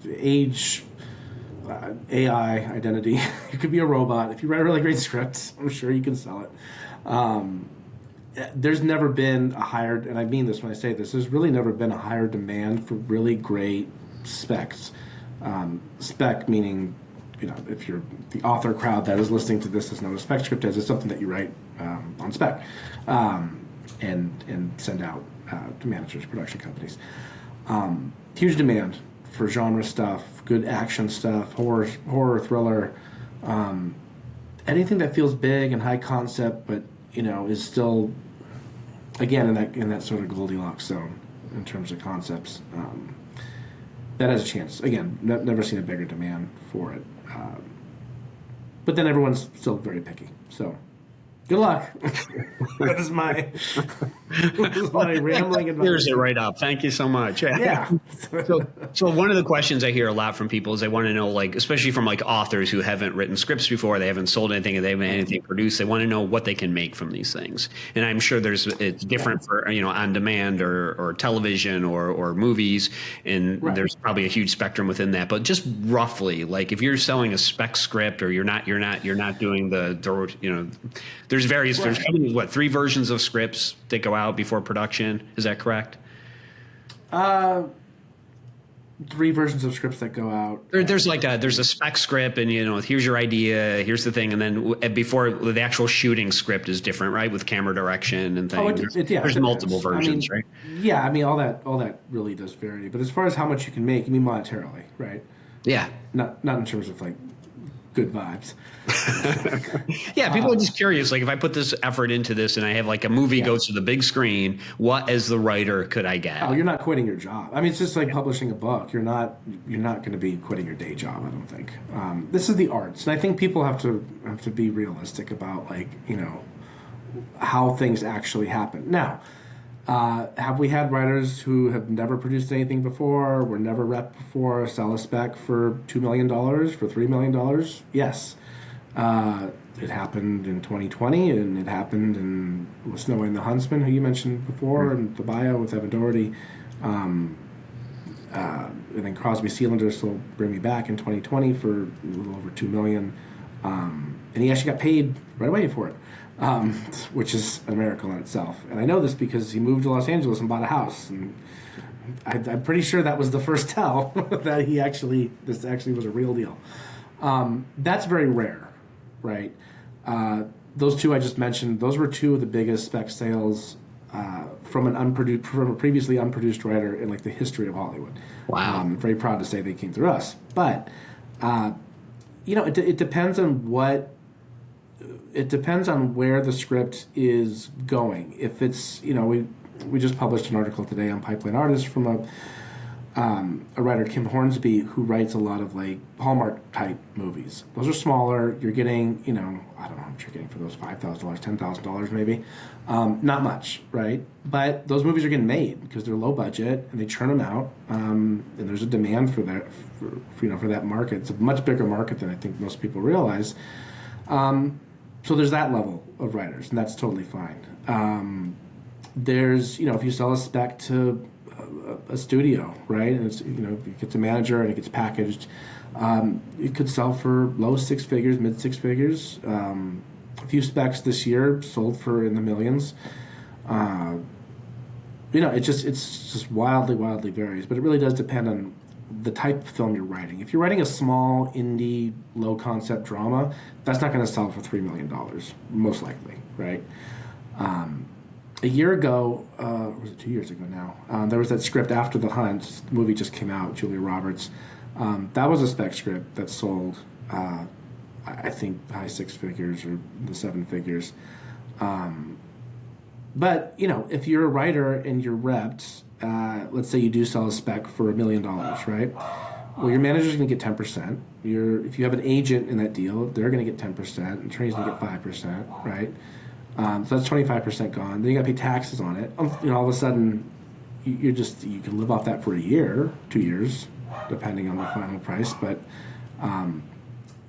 age. AI identity. You could be a robot. If you write a really great script, I'm sure you can sell it. There's never been a higher, and I mean this when I say this, there's really never been a higher demand for really great specs. Spec meaning, if you're the author crowd that is listening to this doesn't know what a spec script is, it's something that you write on spec and send out to managers, production companies. Huge demand for genre stuff, good action stuff, horror, thriller, anything that feels big and high concept, but is still, again, in that sort of Goldilocks zone in terms of concepts. That has a chance. Again, never seen a bigger demand for it, but then everyone's still very picky. So, good luck. That is my rambling advice. Clears it right up. Thank you so much. Yeah. So one of the questions I hear a lot from people is they want to know, like, especially from like authors who haven't written scripts before, they haven't sold anything, and they haven't anything produced. They want to know what they can make from these things. And I'm sure it's different for on demand or television or movies, and there's probably a huge spectrum within that. But just roughly, like if you're selling a spec script or you're not doing there's various. There's probably 3 versions of scripts that go out before production. Is that correct? 3 versions of scripts that go out. There's a spec script, and here's your idea, here's the thing, and then before the actual shooting script is different, right? With camera direction and things. There's multiple versions, right? Yeah, all that really does vary. But as far as how much you can make, monetarily, right? Yeah. Not in terms of like good vibes. Yeah, people are just curious. Like, if I put this effort into this and I have like a movie goes to the big screen, what as the writer could I get? Oh, you're not quitting your job. It's just like publishing a book. You're not going to be quitting your day job, I don't think. This is the arts, and I think people have to be realistic about how things actually happen. Now, have we had writers who have never produced anything before, were never repped before, sell a spec for $2 million, for $3 million? Yes. it happened in 2020, and it happened with Snow in the Huntsman, who you mentioned before, and the bio with Evan Daugherty. And then Crosby Selander sold Bring Me Back in 2020 for a little over $2 million. And he actually got paid right away for it, which is a miracle in itself. And I know this because he moved to Los Angeles and bought a house. And I'm pretty sure that was the first tell that this actually was a real deal. That's very rare, right? Those two I just mentioned, those were two of the biggest spec sales from a previously unproduced writer in like the history of Hollywood. Wow. I'm very proud to say they came through us. But it depends on where the script is going. If it's, we just published an article today on Pipeline Artists from a writer, Kim Hornsby, who writes a lot of like Hallmark type movies. Those are smaller. You're getting, I don't know how much you're getting for those, $5,000, $10,000 maybe. Not much, right? But those movies are getting made because they're low budget and they churn them out. And there's a demand for that, for that market. It's a much bigger market than I think most people realize. So there's that level of writers, and that's totally fine. There's, if you sell a spec to a studio, right? And it's, it gets a manager and it gets packaged. It could sell for low six figures, mid six figures. A few specs this year sold for in the millions. It's just wildly varies, but it really does depend on the type of film you're writing. If you're writing a small indie, low concept drama, that's not going to sell for $3 million, most likely, right? A year ago, or was it 2 years ago now, there was that script After the Hunt. The movie just came out, Julia Roberts. That was a spec script that sold, I think, high six figures or the seven figures. But, if you're a writer and you're repped, let's say you do sell a spec for $1 million, right? Well, your manager's going to get 10%. If you have an agent in that deal, they're going to get 10%. Attorney's going to get 5%, right? So that's 25% gone. Then you got to pay taxes on it. All of a sudden, you can live off that for a year, 2 years, depending on the final price. But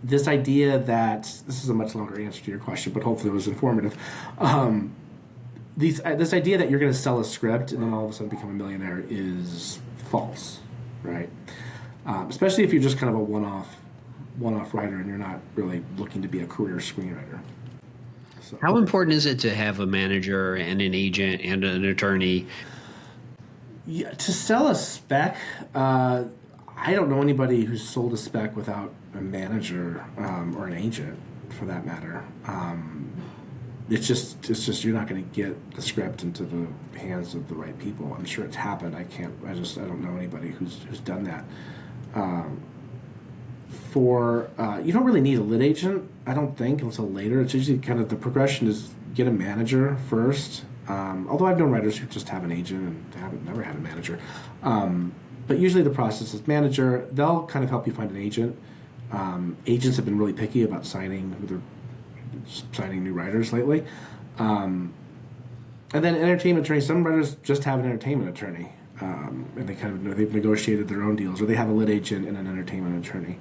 this idea that this is a much longer answer to your question, but hopefully it was informative. This idea that you're going to sell a script and then all of a sudden become a millionaire is false, right? Especially if you're just kind of a one-off writer and you're not really looking to be a career screenwriter. So, how important is it to have a manager and an agent and an attorney? Yeah, to sell a spec, I don't know anybody who's sold a spec without a manager or an agent, for that matter. It's just you're not going to get the script into the hands of the right people. I'm sure it's happened. I don't know anybody who's done that. You don't really need a lit agent, I don't think, until later. It's usually kind of the progression is get a manager first. Although I've known writers who just have an agent and never had a manager. But usually the process is manager. They'll kind of help you find an agent. Agents have been really picky about signing new writers lately. And then entertainment attorney. Some writers just have an entertainment attorney. And they kind of they've negotiated their own deals, or they have a lit agent and an entertainment attorney.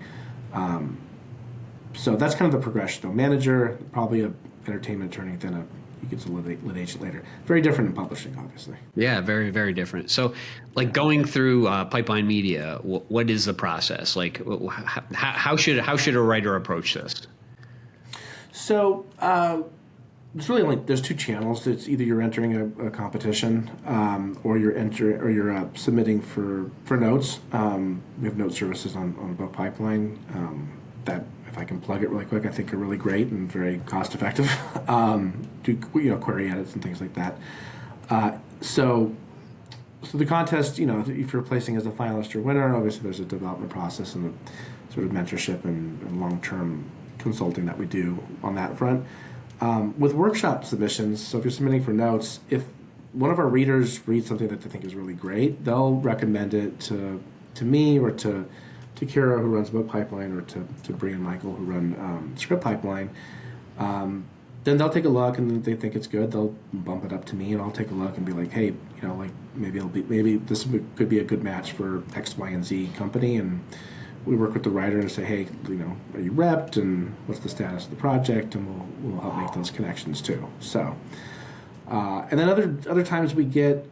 So that's kind of the progression, though. Manager, probably an entertainment attorney, then you get to lit agent later. Very different in publishing, obviously. Yeah, very, very different. So, like going through Pipeline Media, what is the process? Like, how should a writer approach this? So it's really there's two channels. It's either you're entering a competition, or you're submitting for notes. We have note services on both Pipeline that, if I can plug it really quick, I think are really great and very cost effective. Do query edits and things like that. So the contest, if you're placing as a finalist or winner, obviously there's a development process and a sort of mentorship and long-term consulting that we do on that front. With workshop submissions, so if you're submitting for notes, if one of our readers reads something that they think is really great, they'll recommend it to me or to Kira, who runs Book Pipeline, or to Bree and Michael, who run Script Pipeline. Then they'll take a look, and if they think it's good, they'll bump it up to me, and I'll take a look and be like, hey, maybe this could be a good match for X, Y, and Z company, and we work with the writer and say, hey, are you repped, and what's the status of the project, and we'll help make those connections too. So, and then other times we get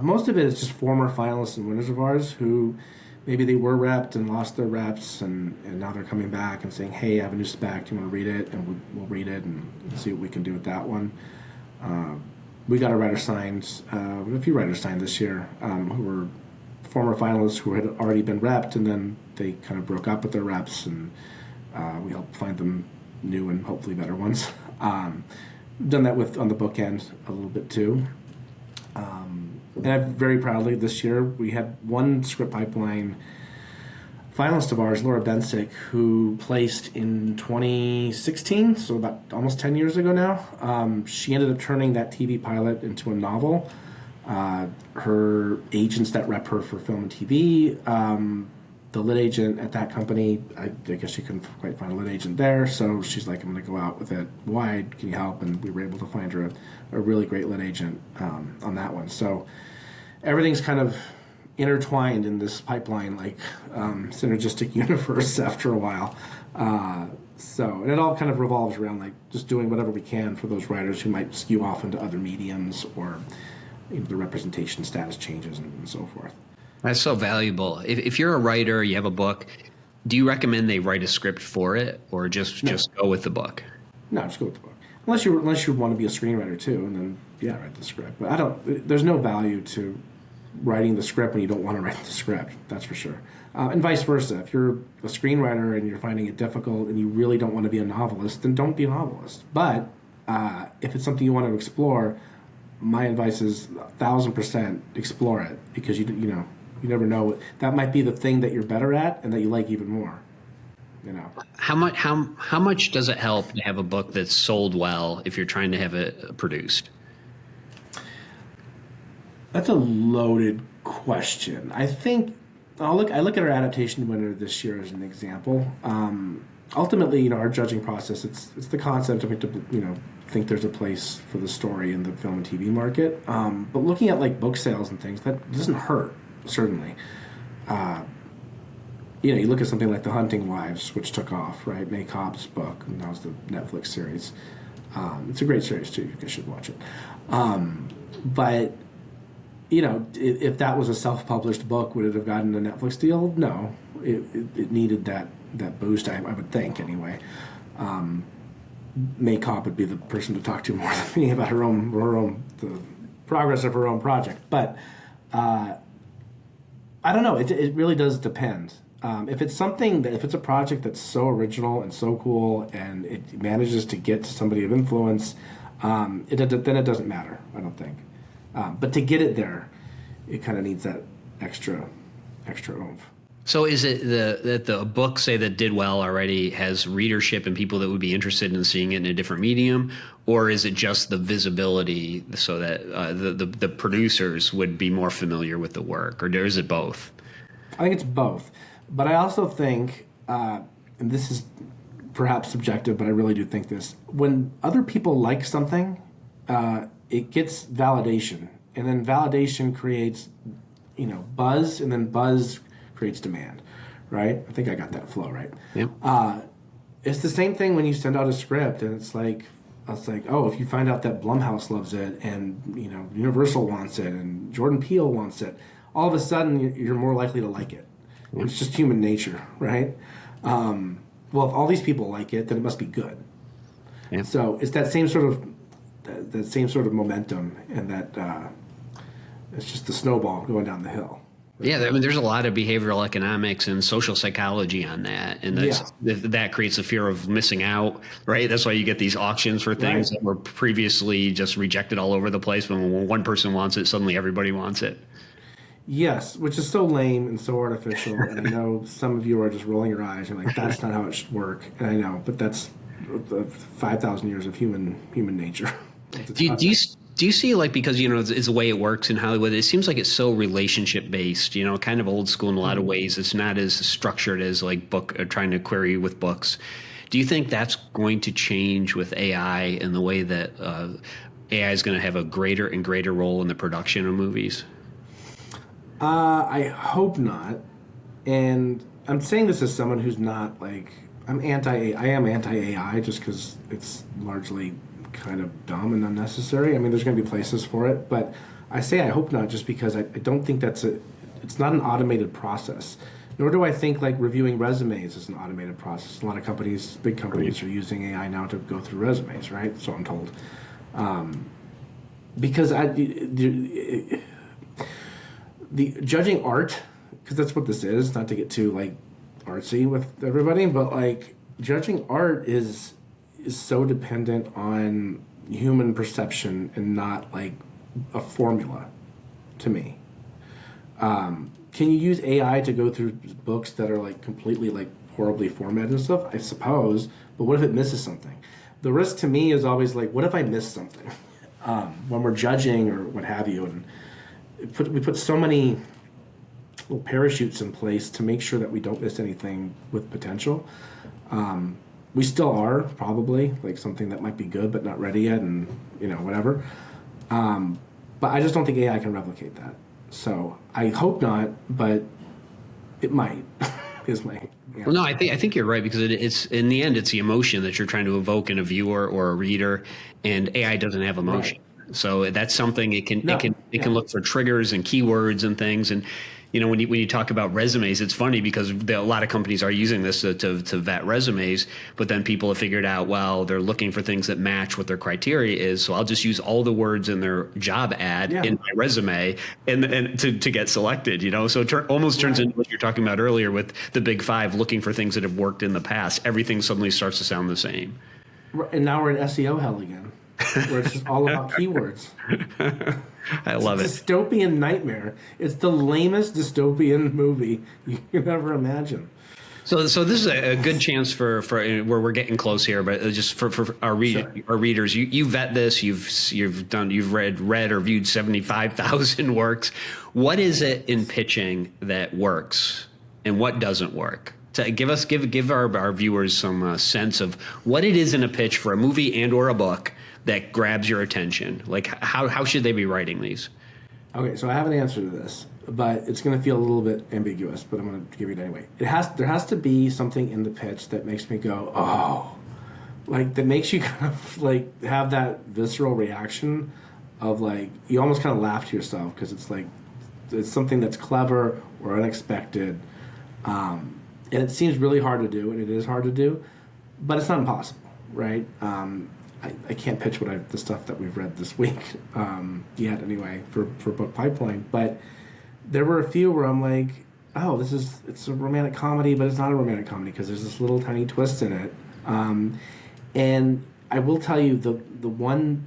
most of it is just former finalists and winners of ours who maybe they were repped and lost their reps, and now they're coming back and saying, hey, I have a new spec, do you want to read it? And we'll read it and see what we can do with that one. We got a writer signed, a few writers signed this year who were former finalists who had already been repped, and then they kind of broke up with their reps, and we helped find them new and hopefully better ones. Done that on the book end a little bit too. And I'm very proudly this year we had one script pipeline finalist of ours, Laura Bensick, who placed in 2016, so about almost 10 years ago now. She ended up turning that TV pilot into a novel. Her agents that rep her for film and TV, the lit agent at that company, I guess she couldn't quite find a lit agent there, so she's like, I'm going to go out with it wide, can you help? And we were able to find her a really great lit agent on that one. So everything's kind of intertwined in this pipeline, like synergistic universe after a while. And it all kind of revolves around like just doing whatever we can for those writers who might skew off into other mediums, or the representation status changes and so forth. That's so valuable. If you're a writer, you have a book, do you recommend they write a script for it, or just go with the book? No, just go with the book. Unless you want to be a screenwriter too, and then write the script. But there's no value to writing the script when you don't want to write the script. That's for sure. And vice versa. If you're a screenwriter and you're finding it difficult and you really don't want to be a novelist, then don't be a novelist. But if it's something you want to explore, my advice is 1,000% explore it, because you never know, that might be the thing that you're better at and that you like even more. How much does it help to have a book that's sold well if you're trying to have it produced? That's a loaded question. I think I look at our adaptation winner this year as an example. Ultimately, our judging process, it's the concept of it to think there's a place for the story in the film and TV market. But looking at like book sales and things, that doesn't hurt, certainly. You look at something like The Hunting Wives, which took off, right? May Cobb's book, and that was the Netflix series. It's a great series too. You guys should watch it. But if that was a self-published book, would it have gotten a Netflix deal? No. It needed that boost, I would think, anyway. May Cobb would be the person to talk to more than me about the progress of her own project. But I don't know. It really does depend. If it's a project that's so original and so cool, and it manages to get to somebody of influence, then it doesn't matter, I don't think. But to get it there, it kind of needs that extra oomph. So is it that the book, say, that did well already has readership and people that would be interested in seeing it in a different medium, or is it just the visibility so that the producers would be more familiar with the work, or is it both? I think it's both. But I also think, and this is perhaps subjective, but I really do think this, when other people like something, it gets validation, and then validation creates, buzz, and then buzz creates demand, right? I think I got that flow right. Yeah. It's the same thing when you send out a script, and it's like, oh, if you find out that Blumhouse loves it, and Universal wants it, and Jordan Peele wants it, all of a sudden you're more likely to like it. Yeah. It's just human nature, right? Well, if all these people like it, then it must be good. Yeah. So it's that same sort of momentum, and that it's just the snowball going down the hill. Yeah, there's a lot of behavioral economics and social psychology on that, and that creates a fear of missing out, right? That's why you get these auctions for things that were previously just rejected all over the place. When one person wants it, suddenly everybody wants it. Yes, which is so lame and so artificial, and I know some of you are just rolling your eyes and like, that's not how it should work, and I know, but that's 5,000 years of human nature. Do you see, like, because, it's the way it works in Hollywood, it seems like it's so relationship based, kind of old school in a lot of ways. It's not as structured as like book or trying to query with books. Do you think that's going to change with AI in the way that AI is going to have a greater and greater role in the production of movies? I hope not. And I'm saying this as someone who's not like, I am anti-AI just because it's largely kind of dumb and unnecessary. I mean, there's going to be places for it, but I say I hope not, just because I don't think it's not an automated process. Nor do I think like reviewing resumes is an automated process. A lot of companies, big companies, are using AI now to go through resumes, right? So I'm told. Because the judging art, because that's what this is, not to get too like artsy with everybody, but like judging art is so dependent on human perception and not like a formula to me. Can you use AI to go through books that are like completely like horribly formatted and stuff? I suppose, but what if it misses something? The risk to me is always like, what if I miss something? When we're judging or what have you, and we put so many little parachutes in place to make sure that we don't miss anything with potential. We still are probably like something that might be good but not ready yet, and whatever. But I just don't think AI can replicate that. So I hope not, but it might. Is my answer. Well, no, I think you're right, because it's in the end, it's the emotion that you're trying to evoke in a viewer or a reader, and AI doesn't have emotion. Right. So that's something it can look for triggers and keywords and things. And when you talk about resumes, it's funny because a lot of companies are using this to vet resumes, but then people have figured out, well, they're looking for things that match what their criteria is. So I'll just use all the words in their job ad in my resume and to get selected. So it almost turns into what you're talking about earlier with the big five, looking for things that have worked in the past. Everything suddenly starts to sound the same. And now we're in SEO hell again, where it's just all about keywords. I love it. Dystopian nightmare. It's the lamest dystopian movie you can ever imagine. So this is a good chance for where we're getting close here, but just for our readers, you vet this. You've read or viewed 75,000 works. What is it in pitching that works, and what doesn't work? To give our viewers some sense of what it is in a pitch for a movie and or a book that grabs your attention. Like how should they be writing these? Okay, so I have an answer to this, but it's going to feel a little bit ambiguous, but I'm going to give it anyway. There has to be something in the pitch that makes me go, oh, like that makes you kind of like have that visceral reaction of like you almost kind of laugh to yourself because it's like it's something that's clever or unexpected, and it seems really hard to do, and it is hard to do, but it's not impossible, right? I can't pitch the stuff that we've read this week yet anyway for Book Pipeline, but there were a few where I'm like, oh, it's a romantic comedy, but it's not a romantic comedy because there's this little tiny twist in it. And I will tell you the one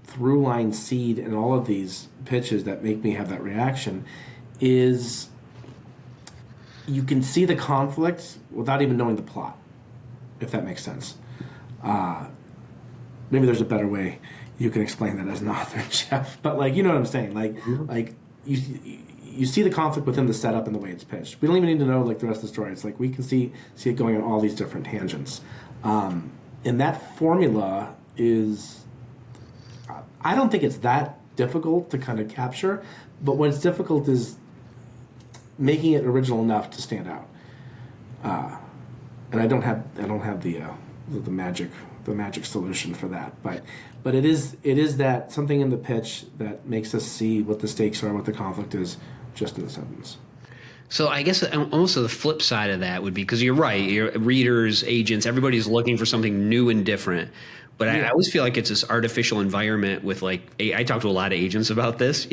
through line seed in all of these pitches that make me have that reaction is you can see the conflict without even knowing the plot, if that makes sense. Maybe there's a better way you can explain that as an author, Jeff. But like, you know what I'm saying? Like, like you see the conflict within the setup and the way it's pitched. We don't even need to know like the rest of the story. It's like we can see it going on all these different tangents. And that formula is, I don't think it's that difficult to kind of capture. But what's difficult is making it original enough to stand out. And I don't have the magic solution for that, but it is that something in the pitch that makes us see what the stakes are, what the conflict is, just in a sentence. So I guess almost the flip side of that would be, because you're right, your readers, agents, everybody's looking for something new and different. But I always feel like it's this artificial environment with like, I talk to a lot of agents about this,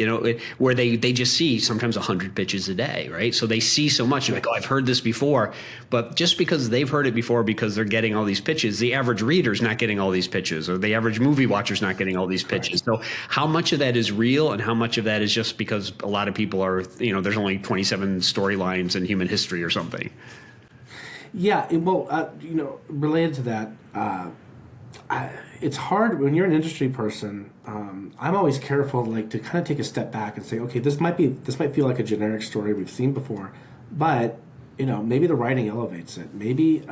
where they just see sometimes 100 pitches a day, right? So they see so much, like, oh, I've heard this before. But just because they've heard it before because they're getting all these pitches, the average reader's not getting all these pitches, or the average movie watcher's not getting all these pitches. Right. So how much of that is real and how much of that is just because a lot of people are, there's only 27 storylines in human history or something? Yeah, well, related to that, it's hard when you're an industry person. I'm always careful, like, to kind of take a step back and say, okay, this might feel like a generic story we've seen before, but maybe the writing elevates it. Maybe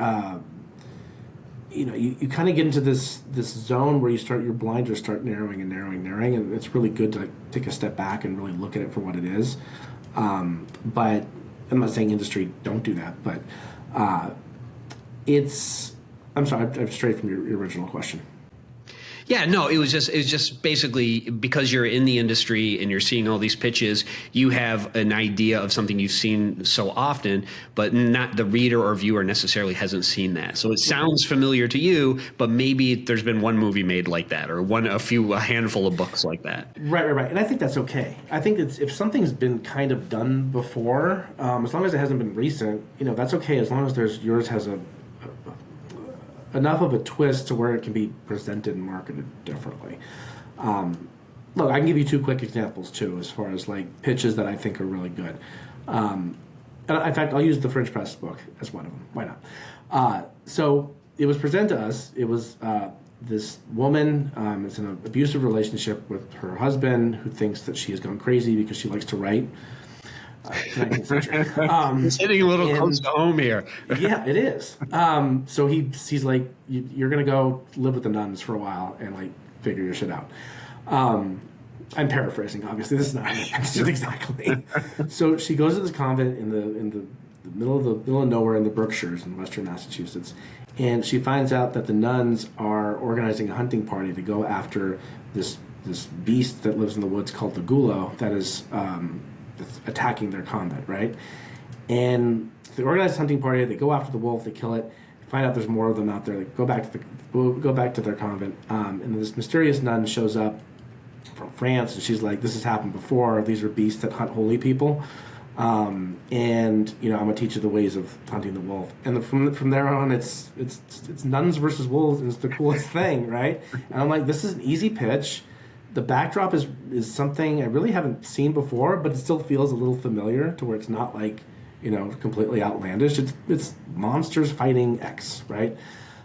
you kind of get into this zone where your blinders start narrowing, and it's really good to take a step back and really look at it for what it is. But I'm not saying industry don't do that, but I'm sorry, I'm straight from your original question. Yeah, no, it was just basically because you're in the industry and you're seeing all these pitches, you have an idea of something you've seen so often, but not the reader or viewer necessarily hasn't seen that. So it sounds familiar to you, but maybe there's been one movie made like that, or a handful of books like that. Right. And I think that's okay. I think if something's been kind of done before, as long as it hasn't been recent, that's okay. As long as yours has enough of a twist to where it can be presented and marketed differently. Look, I can give you two quick examples too, as far as like pitches that I think are really good. And in fact, I'll use the French Press book as one of them. Why not? So it was presented to us. It was this woman is in an abusive relationship with her husband, who thinks that she has gone crazy because she likes to write. 19th century. It's hitting a little close to home here. Yeah, it is. So he's like, you're going to go live with the nuns for a while and like figure your shit out. I'm paraphrasing, obviously. This is not exactly. So she goes to this convent in the middle of nowhere in the Berkshires in western Massachusetts, and she finds out that the nuns are organizing a hunting party to go after this beast that lives in the woods called the gulo that is attacking their convent, right? And they organize a hunting party. They go after the wolf. They kill it. Find out there's more of them out there. They go back to their convent. And this mysterious nun shows up from France, and she's like, "This has happened before. These are beasts that hunt holy people, and I'm gonna teach you the ways of hunting the wolf." And from there on, it's nuns versus wolves, and it's the coolest thing, right? And I'm like, this is an easy pitch. The backdrop is something I really haven't seen before, but it still feels a little familiar to where it's not like, completely outlandish. It's monsters fighting X, right?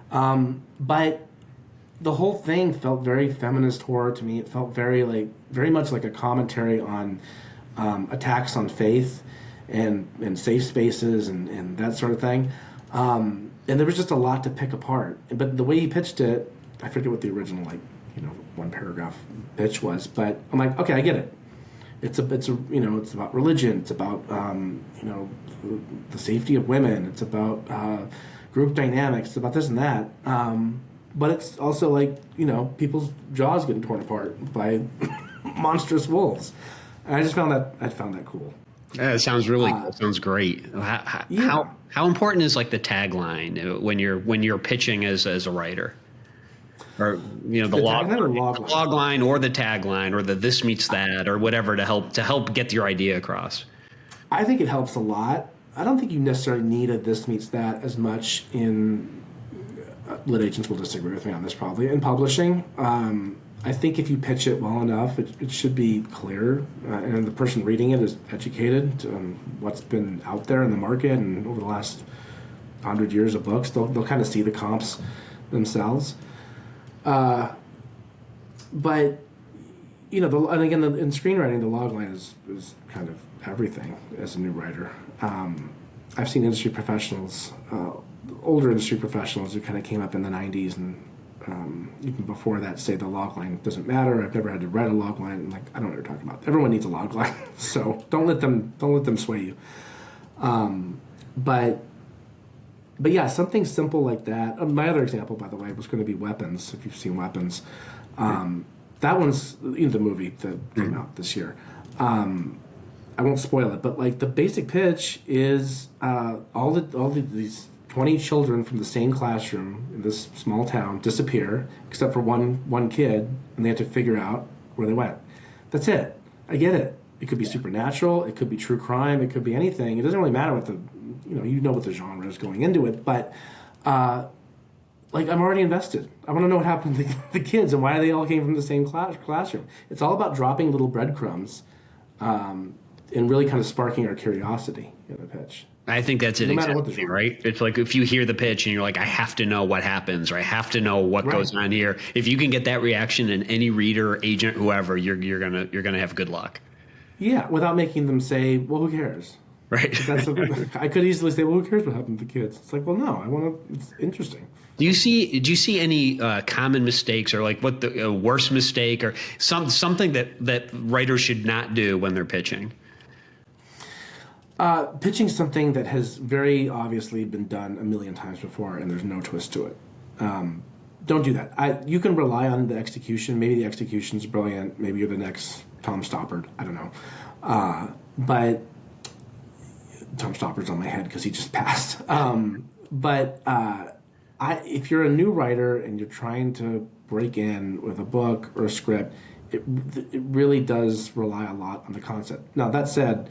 But the whole thing felt very feminist horror to me. It felt very much like a commentary on attacks on faith and safe spaces and that sort of thing. And there was just a lot to pick apart. But the way he pitched it, I forget what the original one paragraph pitch was, but I'm like, okay, I get it. It's about religion. It's about the safety of women. It's about group dynamics. It's about this and that. But it's also like people's jaws getting torn apart by monstrous wolves. And I just found that cool. Yeah, it sounds really cool. It sounds great. How important is like the tagline when you're pitching as a writer? Or the log line or the tagline or the this meets that or whatever to help get your idea across. I think it helps a lot. I don't think you necessarily need a this meets that as much in lit agents will disagree with me on this probably in publishing. I think if you pitch it well enough, it should be clear, and the person reading it is educated on what's been out there in the market and over the last 100 years of books. They'll kind of see the comps themselves. But and again, in screenwriting, the logline is kind of everything as a new writer. I've seen industry professionals, older industry professionals who kind of came up in the 90s and even before that say the logline doesn't matter. I've never had to write a logline. I'm like, I don't know what you're talking about. Everyone needs a logline, so don't let them sway you. But yeah, something simple like that. My other example, by the way, was going to be Weapons. If you've seen Weapons, that one's the movie that came out this year. I won't spoil it, but like the basic pitch is these 20 children from the same classroom in this small town disappear, except for one kid, and they have to figure out where they went. That's it. I get it. It could be supernatural. It could be true crime. It could be anything. It doesn't really matter what what the genre is going into it, but I'm already invested. I want to know what happened to the kids and why they all came from the same classroom. It's all about dropping little breadcrumbs and really kind of sparking our curiosity in the pitch. I think that's it exactly, right? It's like if you hear the pitch and you're like, I have to know what happens, or I have to know what goes on here. If you can get that reaction in any reader, agent, whoever, you're gonna have good luck. Yeah, without making them say, well, who cares? Right. I could easily say, well, who cares what happened to the kids? It's like, well, no, I want to. It's interesting. Do you see any common mistakes, or like what the worst mistake, or something that writers should not do when they're pitching? Pitching something that has very obviously been done a million times before and there's no twist to it. Don't do that. You can rely on the execution. Maybe the execution's brilliant. Maybe you're the next Tom Stoppard. I don't know. But Tom Stoppard's on my head because he just passed. If you're a new writer and you're trying to break in with a book or a script, it really does rely a lot on the concept. Now, that said,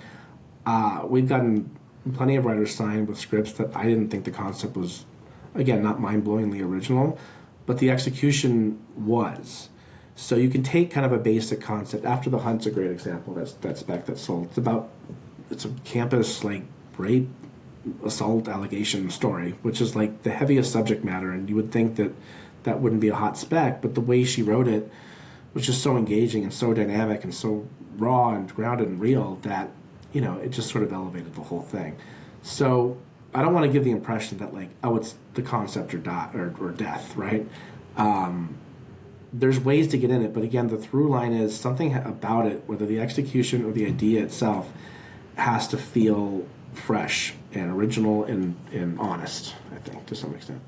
we've gotten plenty of writers signed with scripts that I didn't think the concept was, again, not mind-blowingly original, but the execution was. So you can take kind of a basic concept. After the Hunt's a great example. That spec that sold. It's a campus like rape, assault allegation story, which is like the heaviest subject matter, and you would think that wouldn't be a hot spec, but the way she wrote it was just so engaging and so dynamic and so raw and grounded and real that it just sort of elevated the whole thing. So I don't want to give the impression that it's the concept or death, right? There's ways to get in it, but again, the through line is something about it, whether the execution or the idea itself, has to feel fresh and original and honest, I think, to some extent.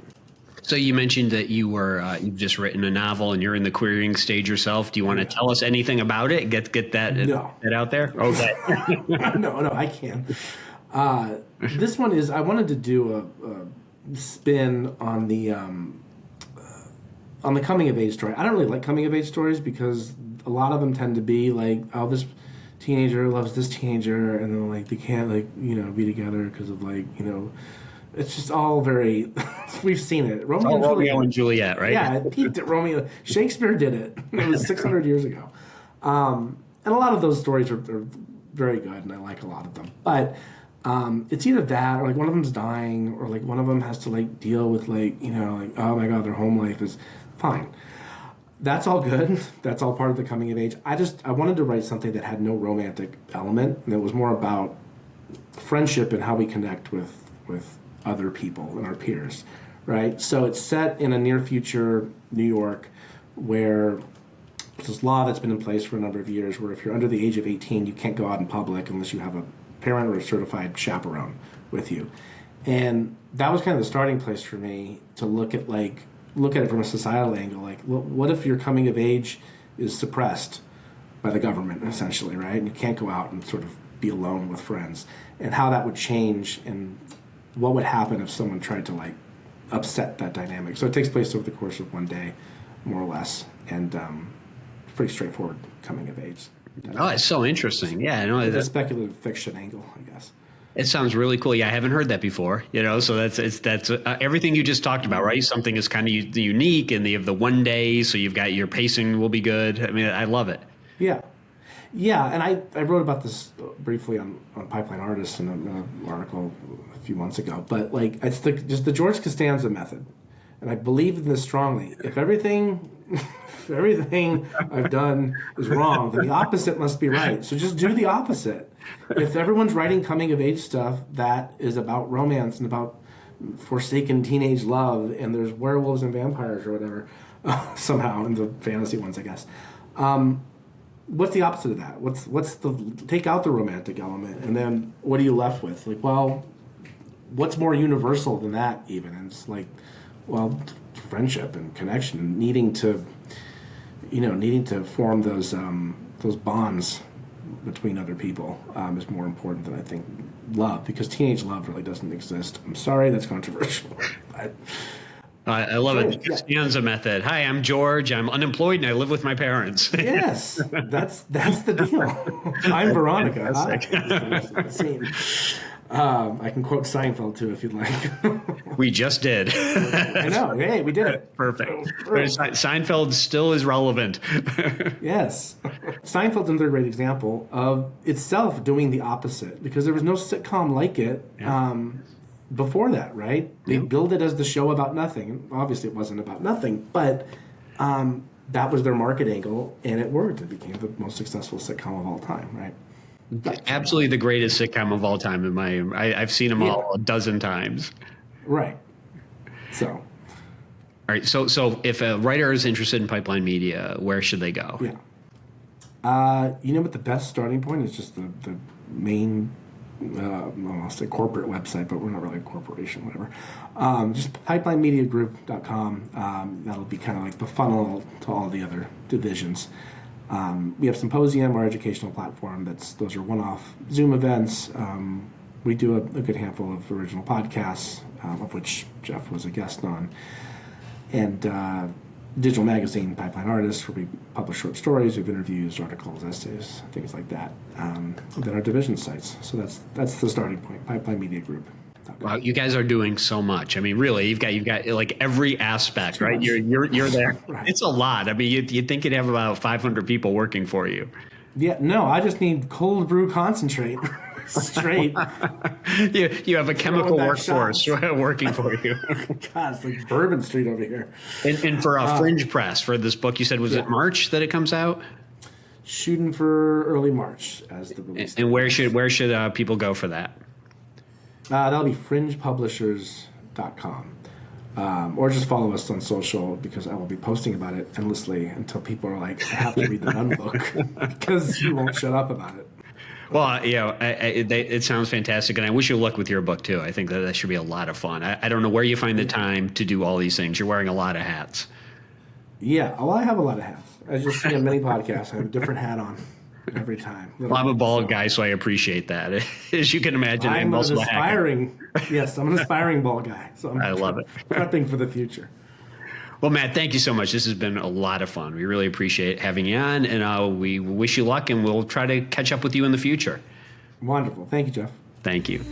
So you mentioned that you've just written a novel and you're in the querying stage yourself. Do you want to tell us anything about it? Get that out there? Okay. No, I can. This one is, I wanted to do a spin on the coming of age story. I don't really like coming of age stories because a lot of them tend to be like, oh, this teenager loves this teenager, and then they can't be together because of it's just all very we've seen it. Romeo and Juliet, right? Yeah, it peaked at Romeo. Shakespeare did it. It was 600 years ago. And a lot of those stories are very good, and I like a lot of them. But it's either that, or one of them's dying, or one of them has to deal with oh my god, their home life is fine. That's all good. That's all part of the coming of age. I wanted to write something that had no romantic element, and it was more about friendship and how we connect with other people and our peers, right? So it's set in a near future New York where there's this law that's been in place for a number of years where if you're under the age of 18, you can't go out in public unless you have a parent or a certified chaperone with you. And that was kind of the starting place for me to look at it from a societal angle. What if your coming of age is suppressed by the government, essentially, right? And you can't go out and sort of be alone with friends, and how that would change and what would happen if someone tried to upset that dynamic. So it takes place over the course of one day, more or less, and pretty straightforward coming of age. Oh, it's so interesting. Yeah, I know. The speculative fiction angle, I guess. It sounds really cool. Yeah, I haven't heard that before. So that's everything you just talked about, right? Something is kind of unique, and you have the one day, so you've got your pacing will be good. I mean, I love it. Yeah, and I wrote about this briefly on Pipeline Artists in an article a few months ago. But it's just the George Costanza method, and I believe in this strongly. If everything I've done is wrong, then the opposite must be right. So just do the opposite. If everyone's writing coming of age stuff that is about romance and about forsaken teenage love, and there's werewolves and vampires or whatever, somehow in the fantasy ones, I guess. What's the opposite of that? Take out the romantic element, and then what are you left with? What's more universal than that even? And it's friendship and connection, needing to form those bonds between other people is more important than I think love, because teenage love really doesn't exist. I'm sorry, that's controversial. I love it. The Costanza method. Hi, I'm George. I'm unemployed and I live with my parents. Yes, that's the deal. I'm Veronica. I can quote Seinfeld too if you'd like. We just did. I know. Hey, we did it. Perfect. Seinfeld still is relevant. Yes. Seinfeld's another great example of itself doing the opposite, because there was no sitcom like it before that, right? They billed it as the show about nothing. Obviously, it wasn't about nothing, but that was their market angle, and it worked. It became the most successful sitcom of all time, right? Absolutely the greatest sitcom of all time. I've seen them all a dozen times. Right. So. All right. So if a writer is interested in Pipeline Media, where should they go? Yeah. What the best starting point is just the main I'll say corporate website, but we're not really a corporation, whatever. Just pipelinemediagroup.com. That'll be kind of like the funnel to all the other divisions. We have Symposium, our educational platform. Those are one-off Zoom events. We do a good handful of original podcasts, of which Jeff was a guest on. And digital magazine, Pipeline Artists, where we publish short stories, we have interviews, articles, essays, things like that. And then our division sites. So that's the starting point, Pipeline Media Group. Wow, you guys are doing so much. I mean, really, you've got like every aspect, right? You're there. Right. It's a lot. I mean, you'd think you'd have about 500 people working for you. Yeah, no, I just need cold brew concentrate. Straight. You have a chemical workforce working for you. God, it's like Bourbon Street over here. And for a fringe press for this book, you said, was it March that it comes out? Shooting for early March as the release. And where should people go for that? That'll be fringepublishers.com. Or just follow us on social, because I will be posting about it endlessly until people are like, I have to read the Nun book, because you won't shut up about it. Well, it sounds fantastic, and I wish you luck with your book, too. I think that should be a lot of fun. I don't know where you find the time to do all these things. You're wearing a lot of hats. Yeah, well, I have a lot of hats. As you see on many podcasts, I have a different hat on every time. Well, I'm a bald guy, so I appreciate that. As you can imagine, I'm also a hacker. Yes, I'm an aspiring bald guy. So I love it. Prepping for the future. Well, Matt, thank you so much. This has been a lot of fun. We really appreciate having you on, and we wish you luck, and we'll try to catch up with you in the future. Wonderful. Thank you, Jeff. Thank you.